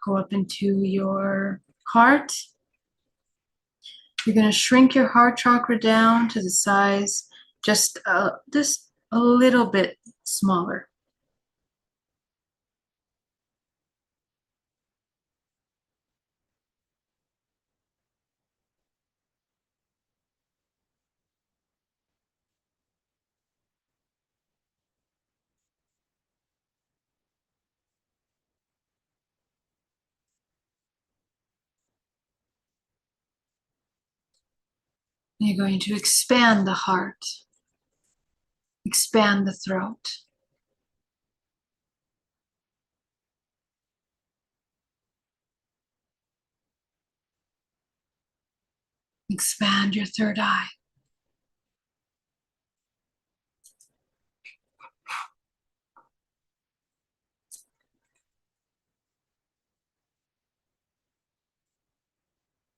[SPEAKER 1] Go up into your heart. You're going to shrink your heart chakra down to the size just a little bit smaller. You're going to expand the heart, expand the throat. Expand your third eye.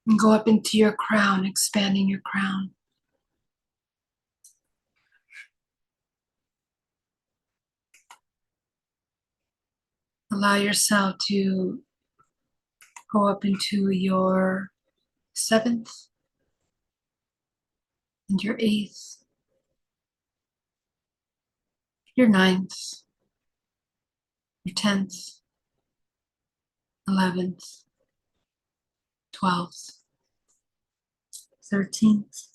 [SPEAKER 1] And go up into your crown, expanding your crown. Allow yourself to go up into your 7th and your 8th, your 9th, your 10th, 11th, 12th, 13th,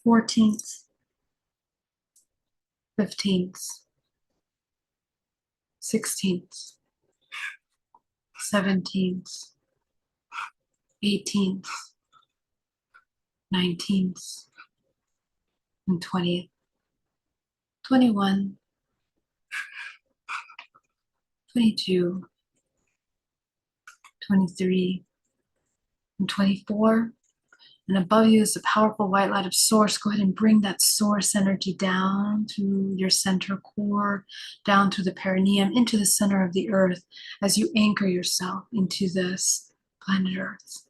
[SPEAKER 1] 14th, 15th, 16th, 17th, 18th, 19th, and 20th, 21, 22, 23, and 24. And above you is the powerful white light of source. Go ahead and bring that source energy down to your center core, down to the perineum, into the center of the earth as you anchor yourself into this planet Earth.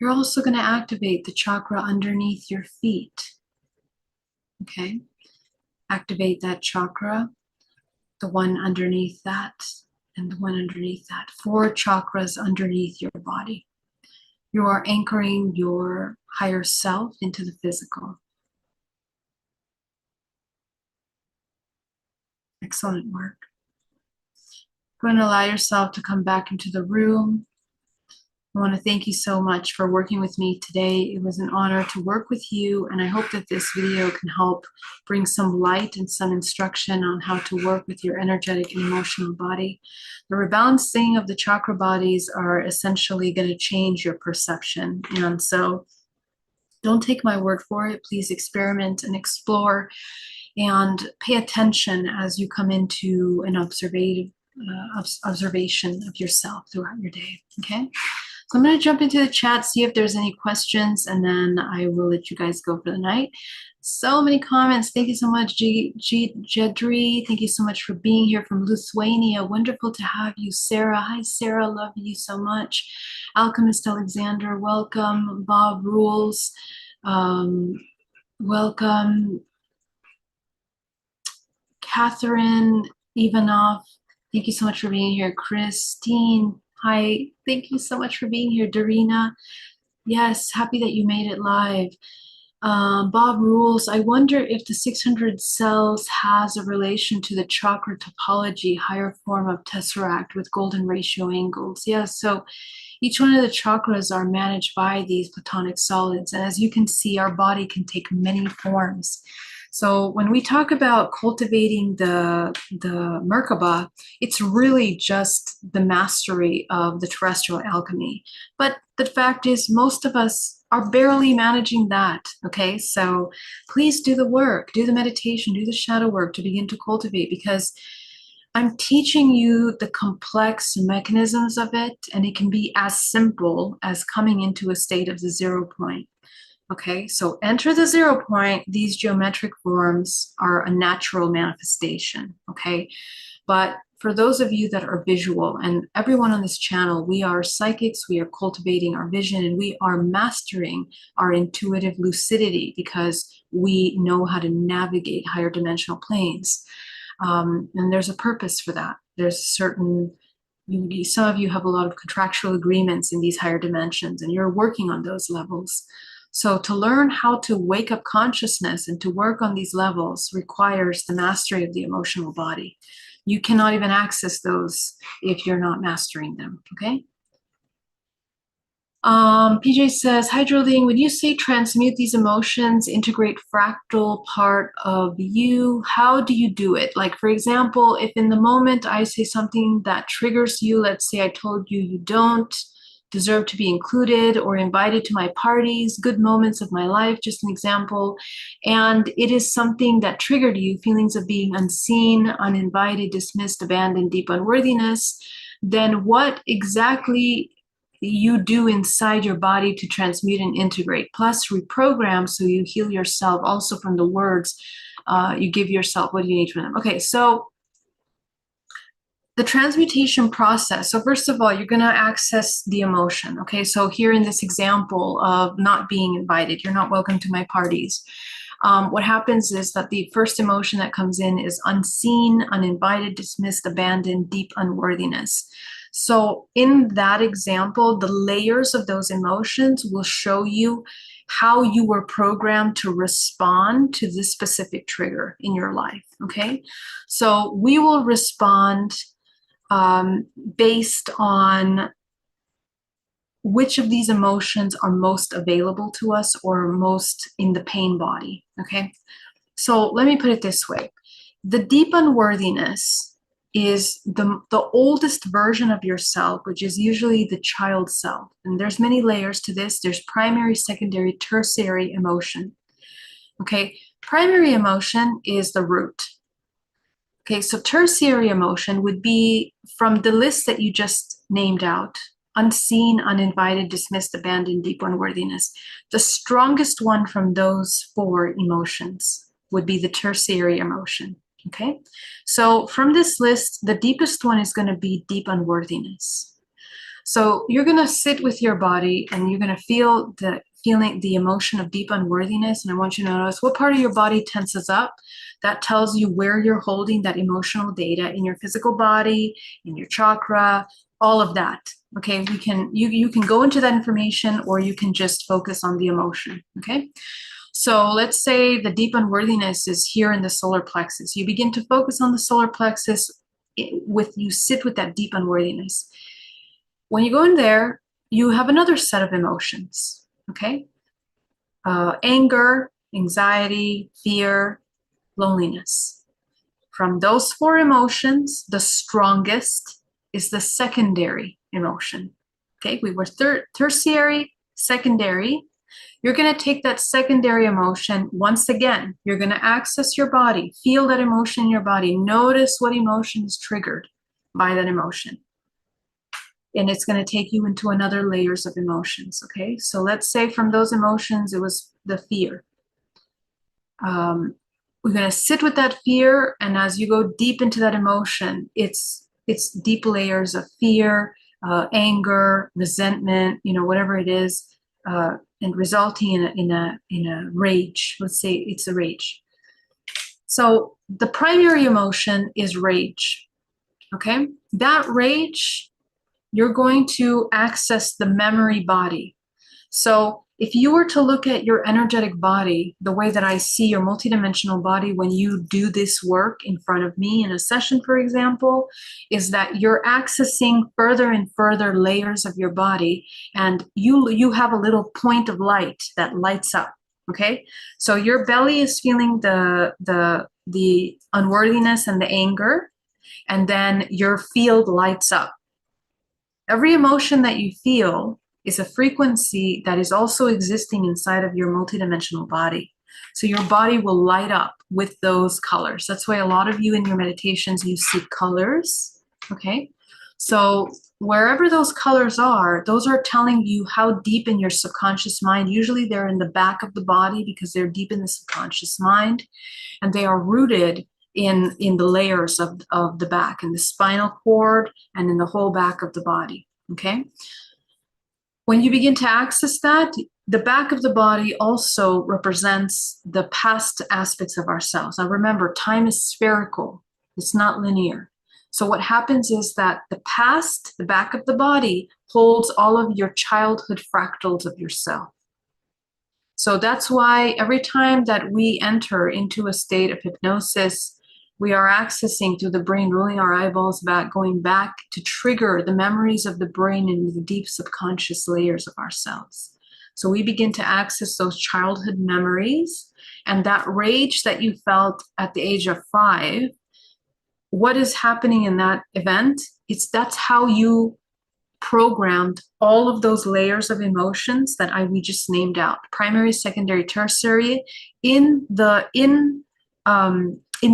[SPEAKER 1] You're also going to activate the chakra underneath your feet. Okay? Activate that chakra, the one underneath that, and the one underneath that. 4 chakras underneath your body. You are anchoring your higher self into the physical. Excellent work. Go and allow yourself to come back into the room. I want to thank you so much for working with me today. It was an honor to work with you, and I hope that this video can help bring some light and some instruction on how to work with your energetic and emotional body. The rebalancing of the chakra bodies are essentially going to change your perception, and so don't take my word for it. Please experiment and explore and pay attention as you come into an observation of yourself throughout your day, okay? So I'm going to jump into the chat, see if there's any questions, and then I will let you guys go for the night. So many comments. Thank you so much, Jedri. Thank you so much for being here from Lithuania. Wonderful to have you, Sarah. Hi, Sarah. Love you so much. Alchemist Alexander, welcome. Bob Rules, welcome. Catherine Ivanov, thank you so much for being here. Christine, hi, thank you so much for being here. Darina, yes, happy that you made it live. Bob Rules, I wonder if the 600 cells has a relation to the chakra topology, higher form of tesseract with golden ratio angles. Yes, so each one of the chakras are managed by these Platonic solids. And as you can see, our body can take many forms. So when we talk about cultivating the Merkaba, it's really just the mastery of the terrestrial alchemy. But the fact is, most of us are barely managing that, okay? So please do the work, do the meditation, do the shadow work to begin to cultivate, because I'm teaching you the complex mechanisms of it, and it can be as simple as coming into a state of the 0 point. Okay, so enter the 0 point. These geometric forms are a natural manifestation, okay? But for those of you that are visual, and everyone on this channel, we are psychics, we are cultivating our vision, and we are mastering our intuitive lucidity because we know how to navigate higher dimensional planes. And there's a purpose for that. There's a certain, some of you have a lot of contractual agreements in these higher dimensions, and you're working on those levels. So to learn how to wake up consciousness and to work on these levels requires the mastery of the emotional body. You cannot even access those if you're not mastering them, okay? PJ says, hi, Jolene, when you say transmute these emotions, integrate fractal part of you, how do you do it? Like, for example, if in the moment I say something that triggers you, let's say I told you you don't deserve to be included or invited to my parties, good moments of my life, just an example, and it is something that triggered you, feelings of being unseen, uninvited, dismissed, abandoned, deep unworthiness, then what exactly you do inside your body to transmute and integrate, plus reprogram so you heal yourself also from the words you give yourself, what do you need from them? Okay, so the transmutation process. So first of all, you're going to access the emotion. Okay, so here in this example of not being invited, you're not welcome to my parties. What happens is that the first emotion that comes in is unseen, uninvited, dismissed, abandoned, deep unworthiness. So in that example, the layers of those emotions will show you how you were programmed to respond to this specific trigger in your life, okay? So we will respond based on which of these emotions are most available to us or most in the pain body, okay? So let me put it this way. The deep unworthiness is the oldest version of yourself, which is usually the child self. And there's many layers to this. There's primary, secondary, tertiary emotion, okay? Primary emotion is the root. Okay, so tertiary emotion would be from the list that you just named out: unseen, uninvited, dismissed, abandoned, deep unworthiness. The strongest one from those 4 emotions would be the tertiary emotion, okay? So from this list, the deepest one is going to be deep unworthiness. So you're going to sit with your body and you're going to feel feeling the emotion of deep unworthiness, and I want you to notice what part of your body tenses up. That tells you where you're holding that emotional data in your physical body, in your chakra, all of that. Okay, you can go into that information, or you can just focus on the emotion. Okay, so let's say the deep unworthiness is here in the solar plexus. You begin to focus on the solar plexus you sit with that deep unworthiness. When you go in there, you have another set of emotions. Okay, anger, anxiety, fear, loneliness. From those four emotions, the strongest is the secondary emotion. Okay, we were tertiary, secondary. You're going to take that secondary emotion. Once again, you're going to access your body, feel that emotion in your body, notice what emotion is triggered by that emotion. And it's going to take you into another layers of emotions. Okay, so let's say from those emotions, it was the fear. We're going to sit with that fear, and as you go deep into that emotion, it's deep layers of fear, anger, resentment, whatever it is, and resulting in a rage. Let's say it's a rage. So the primary emotion is rage. Okay, that rage, you're going to access the memory body. So if you were to look at your energetic body, the way that I see your multidimensional body when you do this work in front of me in a session, for example, is that you're accessing further and further layers of your body, and you have a little point of light that lights up. Okay, so your belly is feeling the unworthiness and the anger, and then your field lights up. Every emotion that you feel is a frequency that is also existing inside of your multidimensional body. So your body will light up with those colors. That's why a lot of you in your meditations, you see colors, okay? So wherever those colors are, those are telling you how deep in your subconscious mind. Usually they're in the back of the body because they're deep in the subconscious mind, and they are rooted in the layers of the back, in the spinal cord and in the whole back of the body, okay? When you begin to access that, the back of the body also represents the past aspects of ourselves. Now remember, time is spherical, it's not linear. So what happens is that the past, the back of the body, holds all of your childhood fractals of yourself. So that's why every time that we enter into a state of hypnosis, we are accessing through the brain, rolling our eyeballs back, going back to trigger the memories of the brain in the deep subconscious layers of ourselves. So we begin to access those childhood memories, and that rage that you felt at the age of 5, what is happening in that event? That's how you programmed all of those layers of emotions that we just named out, primary, secondary, tertiary, in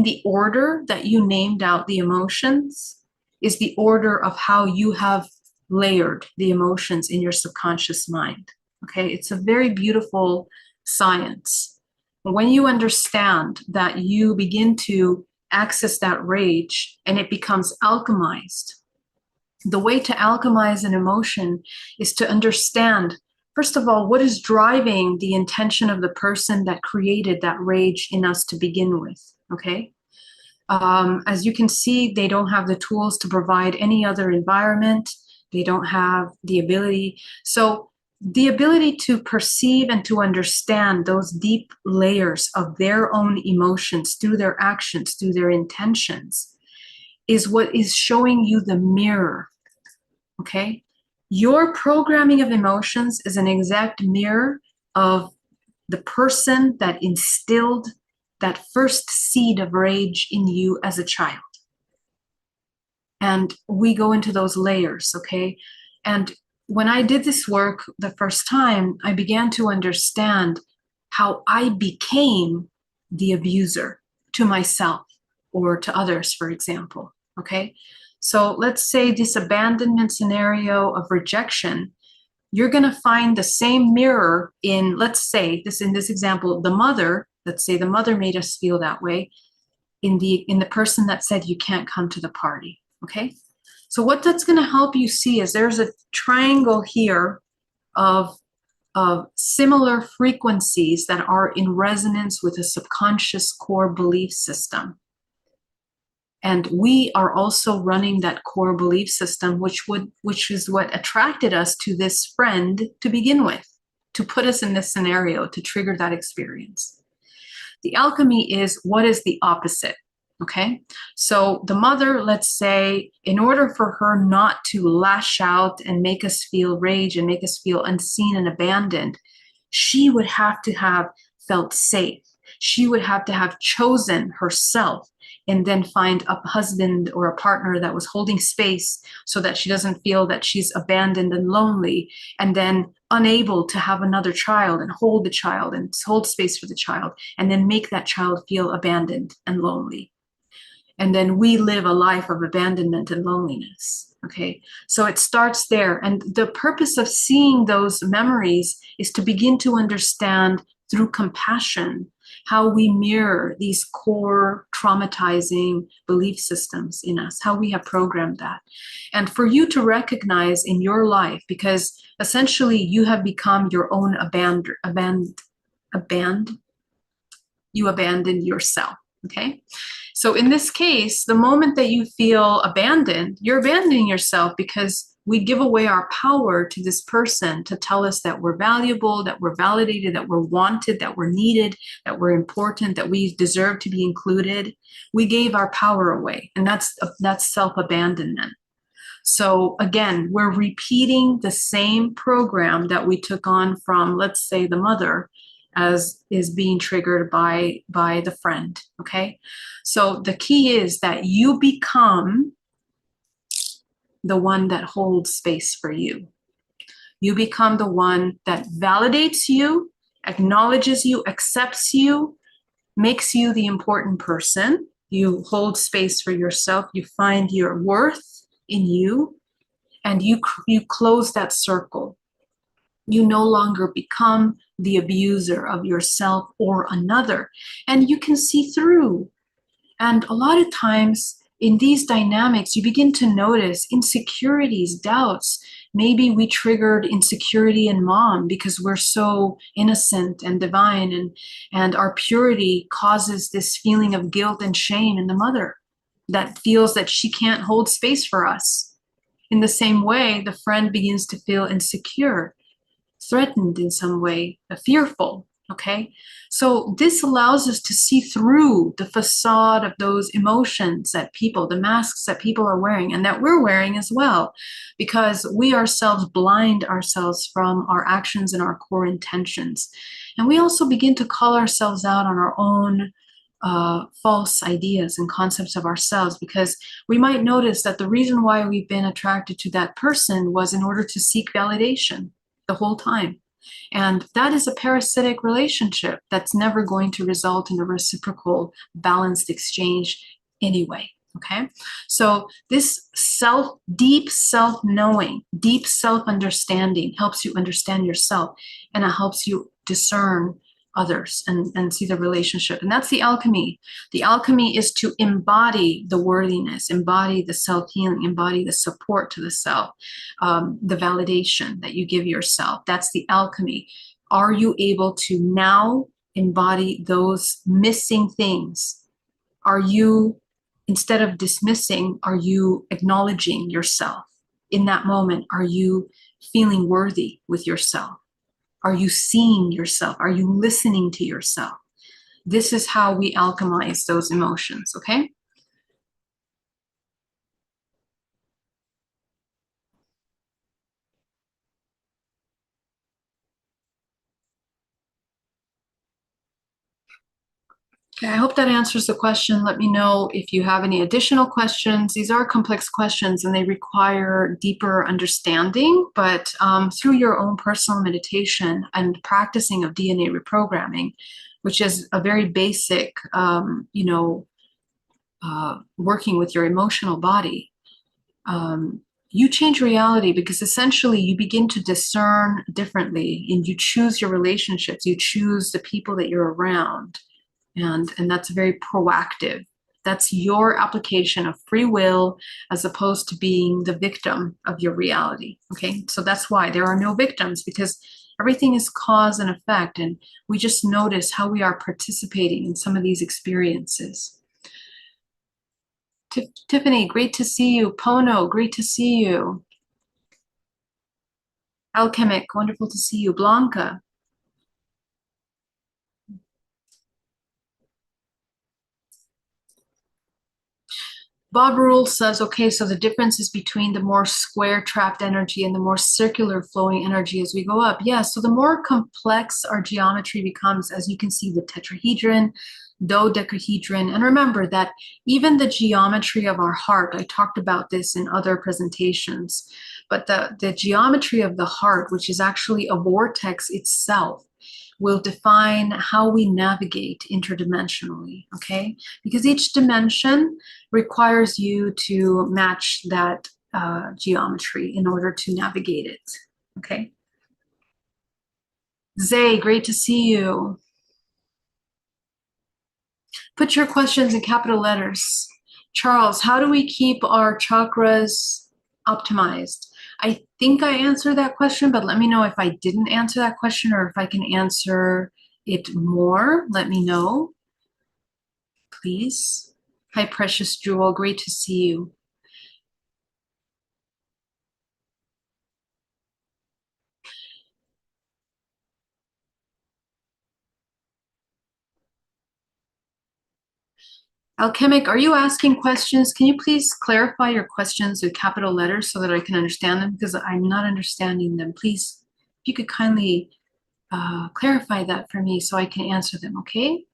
[SPEAKER 1] the order that you named out the emotions is the order of how you have layered the emotions in your subconscious mind. Okay, it's a very beautiful science. When you understand that, you begin to access that rage and it becomes alchemized. The way to alchemize an emotion is to understand, first of all, what is driving the intention of the person that created that rage in us to begin with, okay? As you can see, they don't have the tools to provide any other environment. They don't have the ability. So the ability to perceive and to understand those deep layers of their own emotions through their actions, through their intentions, is what is showing you the mirror, okay? Your programming of emotions is an exact mirror of the person that instilled that first seed of rage in you as a child. And we go into those layers, okay? And when I did this work the first time, I began to understand how I became the abuser to myself or to others, for example, okay? So let's say this abandonment scenario of rejection, you're gonna find the same mirror in, let's say, in this example, the mother, let's say the mother made us feel that way in the person that said you can't come to the party, okay? So what that's gonna help you see is there's a triangle here of of similar frequencies that are in resonance with a subconscious core belief system. And we are also running that core belief system, which is what attracted us to this friend to begin with, to put us in this scenario, to trigger that experience. The alchemy is, what is the opposite? Okay, so the mother, let's say, in order for her not to lash out and make us feel rage and make us feel unseen and abandoned, she would have to have felt safe. She would have to have chosen herself and then find a husband or a partner that was holding space so that she doesn't feel that she's abandoned and lonely, and then unable to have another child and hold the child and hold space for the child, and then make that child feel abandoned and lonely. And then we live a life of abandonment and loneliness. Okay, so it starts there. And the purpose of seeing those memories is to begin to understand through compassion how we mirror these core traumatizing belief systems in us, how we have programmed that. And for you to recognize in your life, because essentially you have become your own you abandoned yourself. Okay, so in this case, the moment that you feel abandoned, you're abandoning yourself, because we give away our power to this person to tell us that we're valuable, that we're validated, that we're wanted, that we're needed, that we're important, that we deserve to be included. We gave our power away, and that's self-abandonment. So again, we're repeating the same program that we took on from, let's say, the mother, as is being triggered by the friend. Okay, so the key is that you become the one that holds space for you. You become the one that validates you, acknowledges you, accepts you, makes you the important person. You hold space for yourself. You find your worth in you, and you close that circle. You no longer become the abuser of yourself or another, and you can see through. And a lot of times in these dynamics, you begin to notice insecurities, doubts. Maybe we triggered insecurity in mom because we're so innocent and divine, and our purity causes this feeling of guilt and shame in the mother that feels that she can't hold space for us. In the same way, the friend begins to feel insecure, threatened in some way, fearful. Okay, so this allows us to see through the facade of those emotions that people, the masks that people are wearing and that we're wearing as well, because we ourselves blind ourselves from our actions and our core intentions. And we also begin to call ourselves out on our own false ideas and concepts of ourselves, because we might notice that the reason why we've been attracted to that person was in order to seek validation the whole time. And that is a parasitic relationship that's never going to result in a reciprocal, balanced exchange anyway. Okay, so this deep self-knowing, deep self-understanding helps you understand yourself, and it helps you discern others and see the relationship. And that's the alchemy. The alchemy is to embody the worthiness, embody the self-healing, embody the support to the self, the validation that you give yourself. That's the alchemy. Are you able to now embody those missing things? Are you, instead of dismissing, are you acknowledging yourself? In that moment, are you feeling worthy with yourself? Are you seeing yourself? Are you listening to yourself? This is how we alchemize those emotions, okay? Okay, I hope that answers the question. Let me know if you have any additional questions. These are complex questions and they require deeper understanding, but through your own personal meditation and practicing of DNA reprogramming, which is a very basic, working with your emotional body, you change reality, because essentially you begin to discern differently, and you choose your relationships, you choose the people that you're around. And that's very proactive. That's your application of free will, as opposed to being the victim of your reality. Okay, so that's why there are no victims, because Everything is cause and effect, and we just notice how we are participating in some of these experiences. Tiffany, great to see you. Pono, great to see you. Alchemic, wonderful to see you. Blanca. Bob Rule says, okay, so the difference is between the more square trapped energy and the more circular flowing energy as we go up. Yeah, so the more complex our geometry becomes, as you can see, the tetrahedron, dodecahedron, and remember that even the geometry of our heart, I talked about this in other presentations, but the geometry of the heart, which is actually a vortex itself, will define how we navigate interdimensionally, okay? Because each dimension requires you to match that geometry in order to navigate it, okay? Zay, great to see you. Put your questions in capital letters. Charles, how do we keep our chakras optimized? I think I answered that question, but let me know if I didn't answer that question or if I can answer it more. Let me know, please. Hi, Precious Jewel. Great to see you. Alchemic, are you asking questions? Can you please clarify your questions with capital letters so that I can understand them? Because I'm not understanding them. Please, if you could kindly clarify that for me so I can answer them, okay?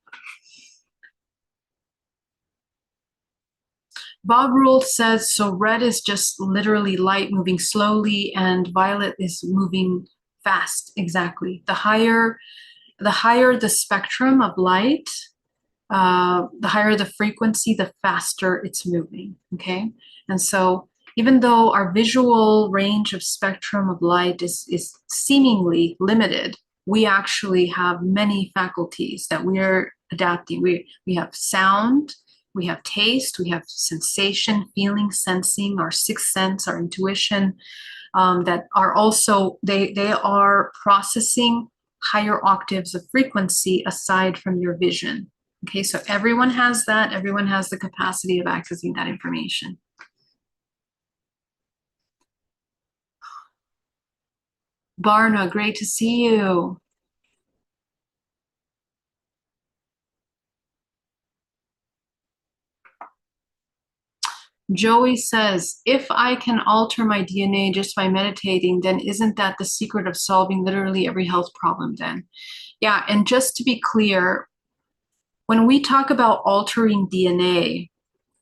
[SPEAKER 1] Bob Rule says, so red is just literally light moving slowly and violet is moving fast. Exactly. The higher the spectrum of light, the higher the frequency, the faster it's moving, okay? And so even though our visual range of spectrum of light is seemingly limited, we actually have many faculties that we're adapting. We have sound, we have taste, we have sensation, feeling, sensing, our sixth sense, our intuition, that are also, they are processing higher octaves of frequency aside from your vision. Okay, so everyone has that. Everyone has the capacity of accessing that information. Barna, great to see you. Joey says, if I can alter my DNA just by meditating, then isn't that the secret of solving literally every health problem then? Yeah, and just to be clear, when we talk about altering DNA,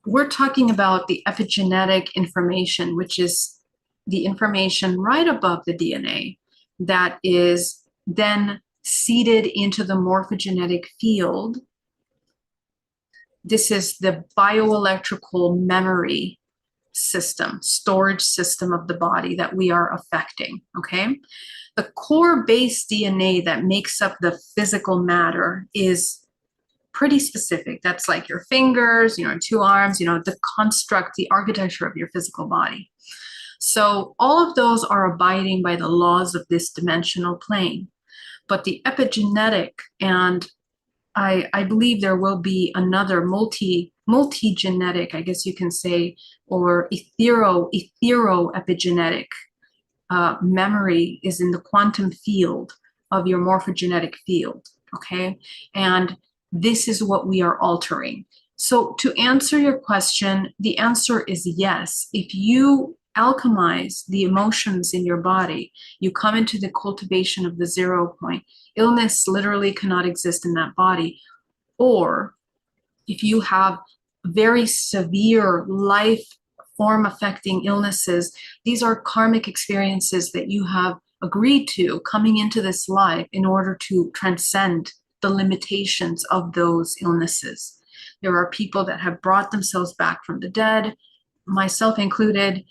[SPEAKER 1] we're talking about the epigenetic information, which is the information right above the DNA that is then seeded into the morphogenetic field. This is the bioelectrical memory system, storage system of the body that we are affecting, okay? The core base DNA that makes up the physical matter is pretty specific. That's like your fingers, you know, two arms, you know, the construct, the architecture of your physical body. So all of those are abiding by the laws of this dimensional plane. But the epigenetic, and I believe there will be another multi-genetic, I guess you can say, or etheroepigenetic memory is in the quantum field of your morphogenetic field, okay? And this is what we are altering. So to answer your question, the answer is yes. If you alchemize the emotions in your body, you come into the cultivation of the 0 point. Illness literally cannot exist in that body. Or if you have very severe life form affecting illnesses, these are karmic experiences that you have agreed to coming into this life in order to transcend the limitations of those illnesses. There are people that have brought themselves back from the dead, myself included,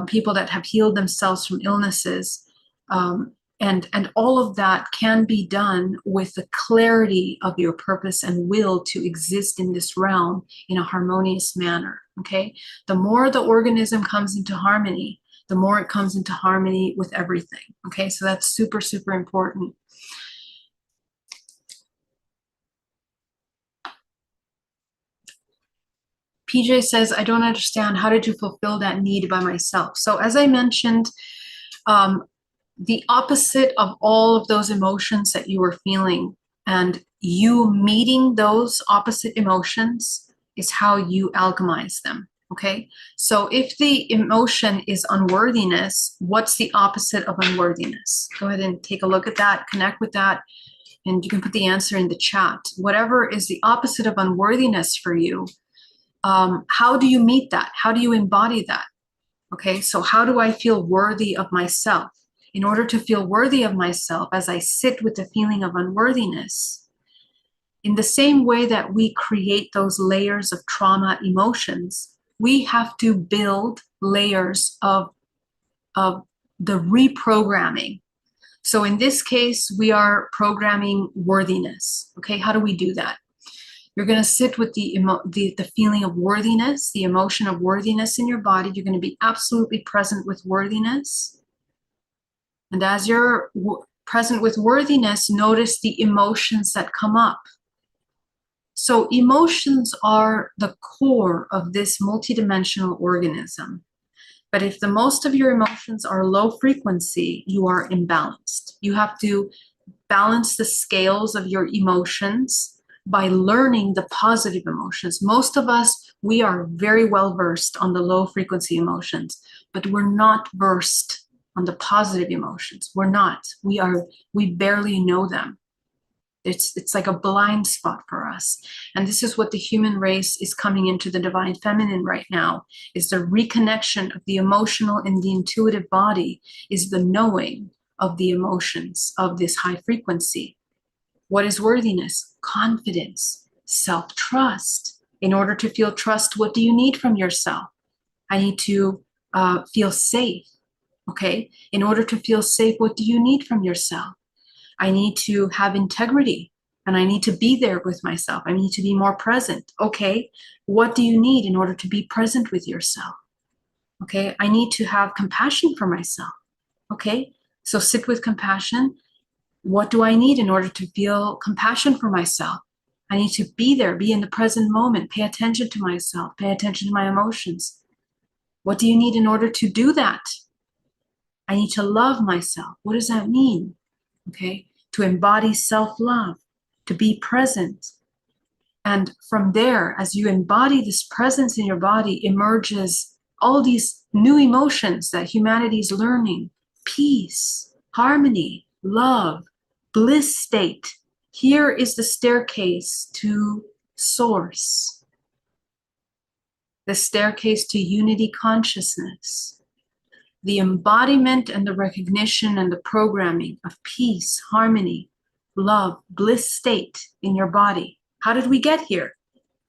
[SPEAKER 1] people that have healed themselves from illnesses. And all of that can be done with the clarity of your purpose and will to exist in this realm in a harmonious manner, okay? The more the organism comes into harmony, the more it comes into harmony with everything. Okay, so that's super, super important. PJ says, I don't understand. How did you fulfill that need by myself? So as I mentioned, the opposite of all of those emotions that you were feeling and you meeting those opposite emotions is how you alchemize them. Okay, so if the emotion is unworthiness, what's the opposite of unworthiness? Go ahead and take a look at that, connect with that, and you can put the answer in the chat. Whatever is the opposite of unworthiness for you, how do you meet that? How do you embody that? Okay, so how do I feel worthy of myself? In order to feel worthy of myself, as I sit with the feeling of unworthiness, in the same way that we create those layers of trauma emotions, we have to build layers of the reprogramming. So in this case, we are programming worthiness. Okay, how do we do that? You're going to sit with the feeling of worthiness, the emotion of worthiness in your body. You're going to be absolutely present with worthiness. And as you're present with worthiness, notice the emotions that come up. So emotions are the core of this multidimensional organism. But if the most of your emotions are low frequency, you are imbalanced. You have to balance the scales of your emotions by learning the positive emotions. Most of us, we are very well versed on the low frequency emotions, but we're not versed on the positive emotions. We're not. We barely know them. It's like a blind spot for us. And this is what the human race is coming into the divine feminine right now, is the reconnection of the emotional and the intuitive body, is the knowing of the emotions of this high frequency. What is worthiness? Confidence, self-trust. In order to feel trust, what do you need from yourself? I need to feel safe. Okay. In order to feel safe, what do you need from yourself? I need to have integrity and I need to be there with myself. I need to be more present. Okay. What do you need in order to be present with yourself? Okay. I need to have compassion for myself. Okay. So sit with compassion. What do I need in order to feel compassion for myself? I need to be there, be in the present moment, pay attention to myself, pay attention to my emotions. What do you need in order to do that? I need to love myself. What does that mean? Okay, to embody self-love, to be present. And from there, as you embody this presence in your body, emerges all these new emotions that humanity is learning: peace, harmony, love, bliss state. Here is the staircase to source, the staircase to unity consciousness, the embodiment and the recognition and the programming of peace, harmony, love, bliss state in your body. How did we get here?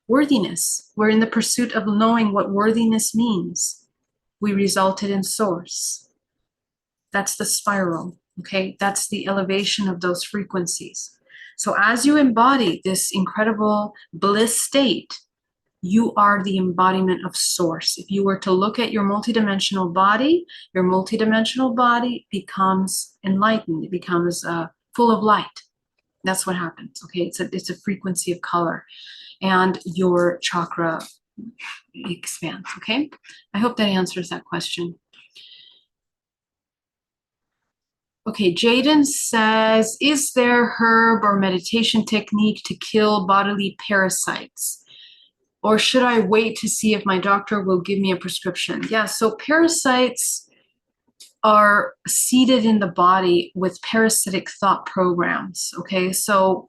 [SPEAKER 1] Worthiness. We're in the pursuit of knowing what worthiness means. We resulted in source. That's the spiral, okay? That's the elevation of those frequencies. So as you embody this incredible bliss state, you are the embodiment of source. If you were to look at your multidimensional body becomes enlightened. It becomes full of light. That's what happens, okay? It's a frequency of color, and your chakra expands, okay? I hope that answers that question. Okay, Jaden says, is there herb or meditation technique to kill bodily parasites? Or should I wait to see if my doctor will give me a prescription? Yeah, so parasites are seated in the body with parasitic thought programs, okay? So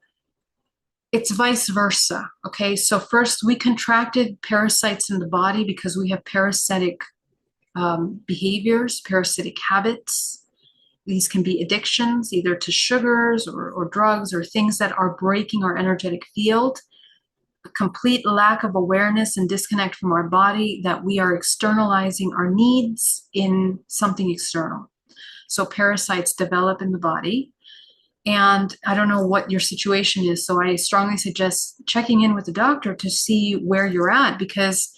[SPEAKER 1] it's vice versa, okay? So first, we contracted parasites in the body because we have parasitic behaviors, parasitic habits. These can be addictions, either to sugars or drugs or things that are breaking our energetic field. A complete lack of awareness and disconnect from our body, that we are externalizing our needs in something external. So parasites develop in the body. And I don't know what your situation is, so I strongly suggest checking in with the doctor to see where you're at, because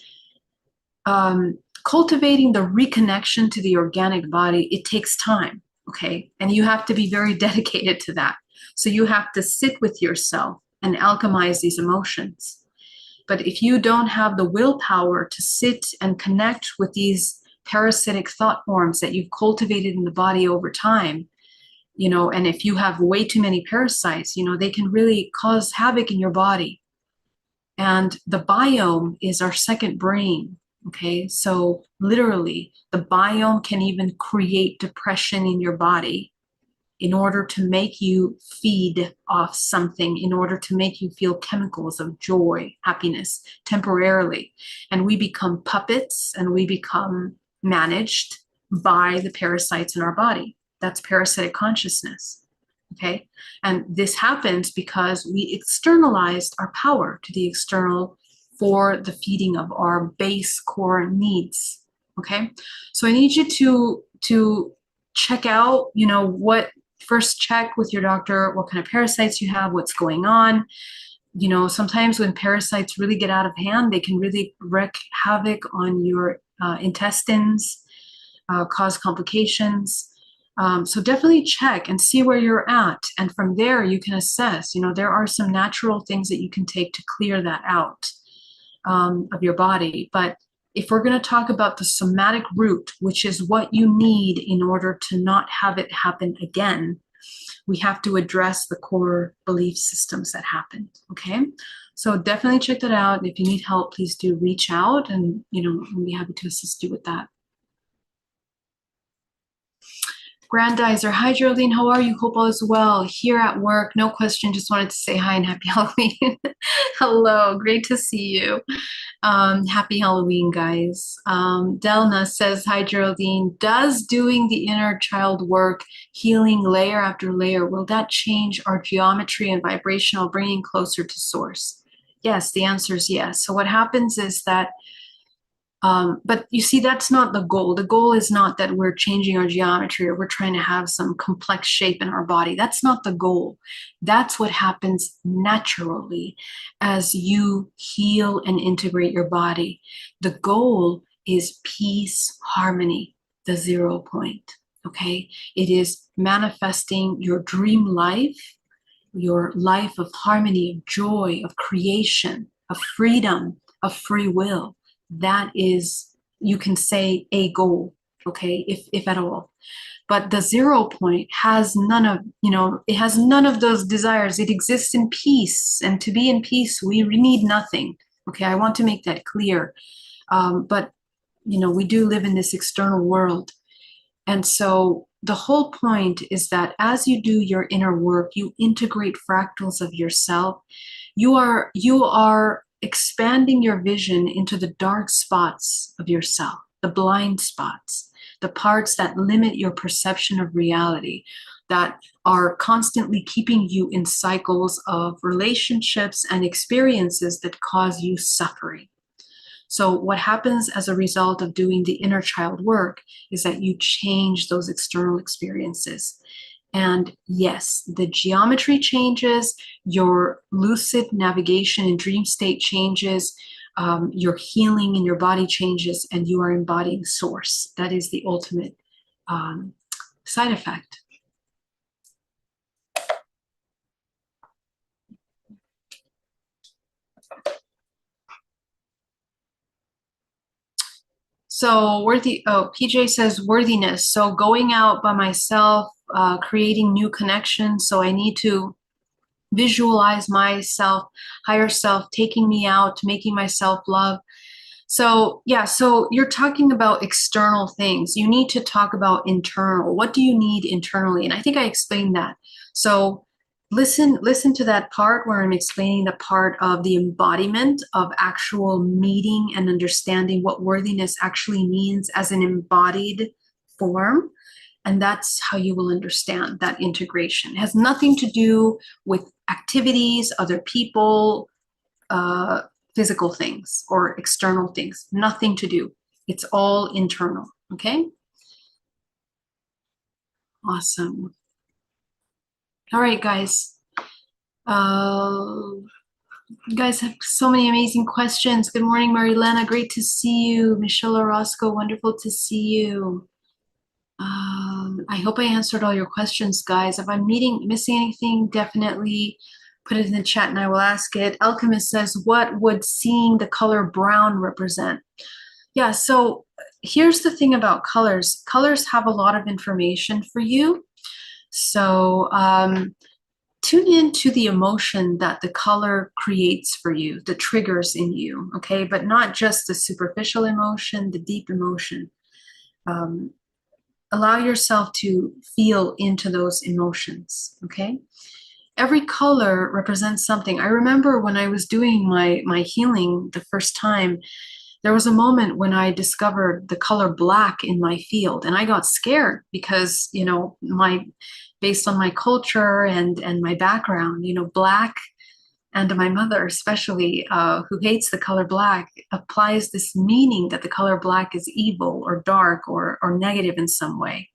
[SPEAKER 1] cultivating the reconnection to the organic body, it takes time, okay? And you have to be very dedicated to that. So you have to sit with yourself and alchemize these emotions. But if you don't have the willpower to sit and connect with these parasitic thought forms that you've cultivated in the body over time, you know, and if you have way too many parasites, you know, they can really cause havoc in your body. And the biome is our second brain. Okay, so literally, the biome can even create depression in your body in order to make you feed off something, in order to make you feel chemicals of joy, happiness temporarily. And we become puppets and we become managed by the parasites in our body. That's parasitic consciousness. Okay. And this happens because we externalized our power to the external for the feeding of our base core needs. Okay. So I need you to check out, you know, first check with your doctor what kind of parasites you have, what's going on. You know, sometimes when parasites really get out of hand, they can really wreak havoc on your intestines, cause complications. So definitely check and see where you're at. And from there, you can assess, you know, there are some natural things that you can take to clear that out of your body. But if we're going to talk about the somatic root, which is what you need in order to not have it happen again, we have to address the core belief systems that happened. Okay. So definitely check that out. And if you need help, please do reach out and, you know, we'll be happy to assist you with that. Grandizer, hi Geraldine, how are you? Hope all is well. Here at work, no question, just wanted to say hi and happy Halloween. Hello, great to see you. Happy Halloween, guys. Delna says, hi Geraldine, does doing the inner child work, healing layer after layer, will that change our geometry and vibrational, bringing closer to source? Yes, the answer is yes. So what happens is that but you see, that's not the goal. The goal is not that we're changing our geometry or we're trying to have some complex shape in our body. That's not the goal. That's what happens naturally as you heal and integrate your body. The goal is peace, harmony, the 0 point. Okay? It is manifesting your dream life, your life of harmony, of joy, of creation, of freedom, of free will. That is, you can say, a goal, okay, if at all. But the 0 point has none of, you know, it has none of those desires. It exists in peace. And to be in peace, we need nothing. Okay, I want to make that clear. But, you know, we do live in this external world. And so the whole point is that as you do your inner work, you integrate fractals of yourself. You are expanding your vision into the dark spots of yourself, the blind spots, the parts that limit your perception of reality, that are constantly keeping you in cycles of relationships and experiences that cause you suffering. So what happens as a result of doing the inner child work is that you change those external experiences. And yes, the geometry changes, your lucid navigation and dream state changes, your healing in your body changes, and you are embodying source. That is the ultimate side effect. So PJ says worthiness. So going out by myself, creating new connections. So I need to visualize myself, higher self, taking me out, making myself love. So yeah, so you're talking about external things. You need to talk about internal. What do you need internally? And I think I explained that. So listen to that part where I'm explaining the part of the embodiment of actual meeting and understanding what worthiness actually means as an embodied form. And that's how you will understand that integration. It has nothing to do with activities, other people, physical things or external things. Nothing to do. It's all internal. Okay? Awesome. All right, guys. You guys have so many amazing questions. Good morning, Marilena. Great to see you. Michelle Orozco, wonderful to see you. I hope I answered all your questions, guys. If I'm missing anything, definitely put it in the chat and I will ask it. Alchemist says, what would seeing the color brown represent? Yeah, so here's the thing about colors. Colors have a lot of information for you. So tune into the emotion that the color creates for you, the triggers in you, okay? But not just the superficial emotion, the deep emotion. Allow yourself to feel into those emotions, okay? Every color represents something. I remember when I was doing my healing the first time, there was a moment when I discovered the color black in my field, and I got scared because, you know, based on my culture and my background, you know, black, and my mother especially, who hates the color black, applies this meaning that the color black is evil or dark or negative in some way.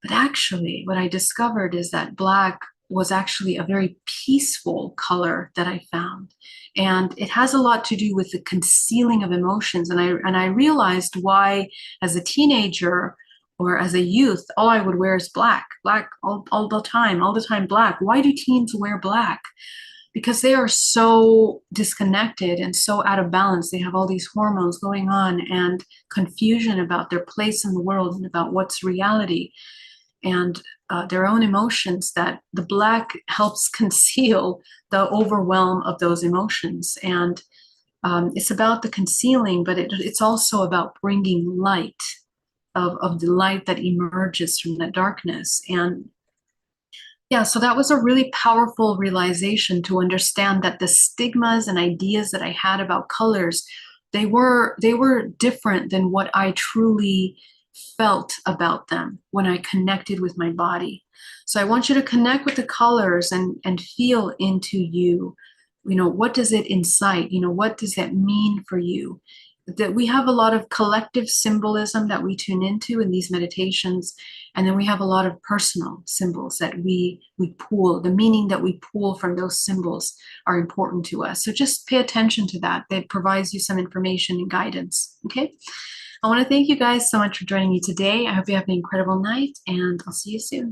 [SPEAKER 1] But actually, what I discovered is that black was actually a very peaceful color that I found. And it has a lot to do with the concealing of emotions. And I realized why, as a teenager or as a youth, all I would wear is black, all the time, black. Why do teens wear black? Because they are so disconnected and so out of balance. They have all these hormones going on and confusion about their place in the world and about what's reality, and their own emotions, that the black helps conceal the overwhelm of those emotions. And it's about the concealing, but it's also about bringing light, of the light that emerges from that darkness. And yeah, so that was a really powerful realization, to understand that the stigmas and ideas that I had about colors, they were different than what I truly felt about them when I connected with my body. So I want you to connect with the colors and feel into you. You know, what does it incite? You know, what does that mean for you? That we have a lot of collective symbolism that we tune into in these meditations, and then we have a lot of personal symbols that we pull. The meaning that we pull from those symbols are important to us. So just pay attention to that. That provides you some information and guidance. Okay. I want to thank you guys so much for joining me today. I hope you have an incredible night, and I'll see you soon.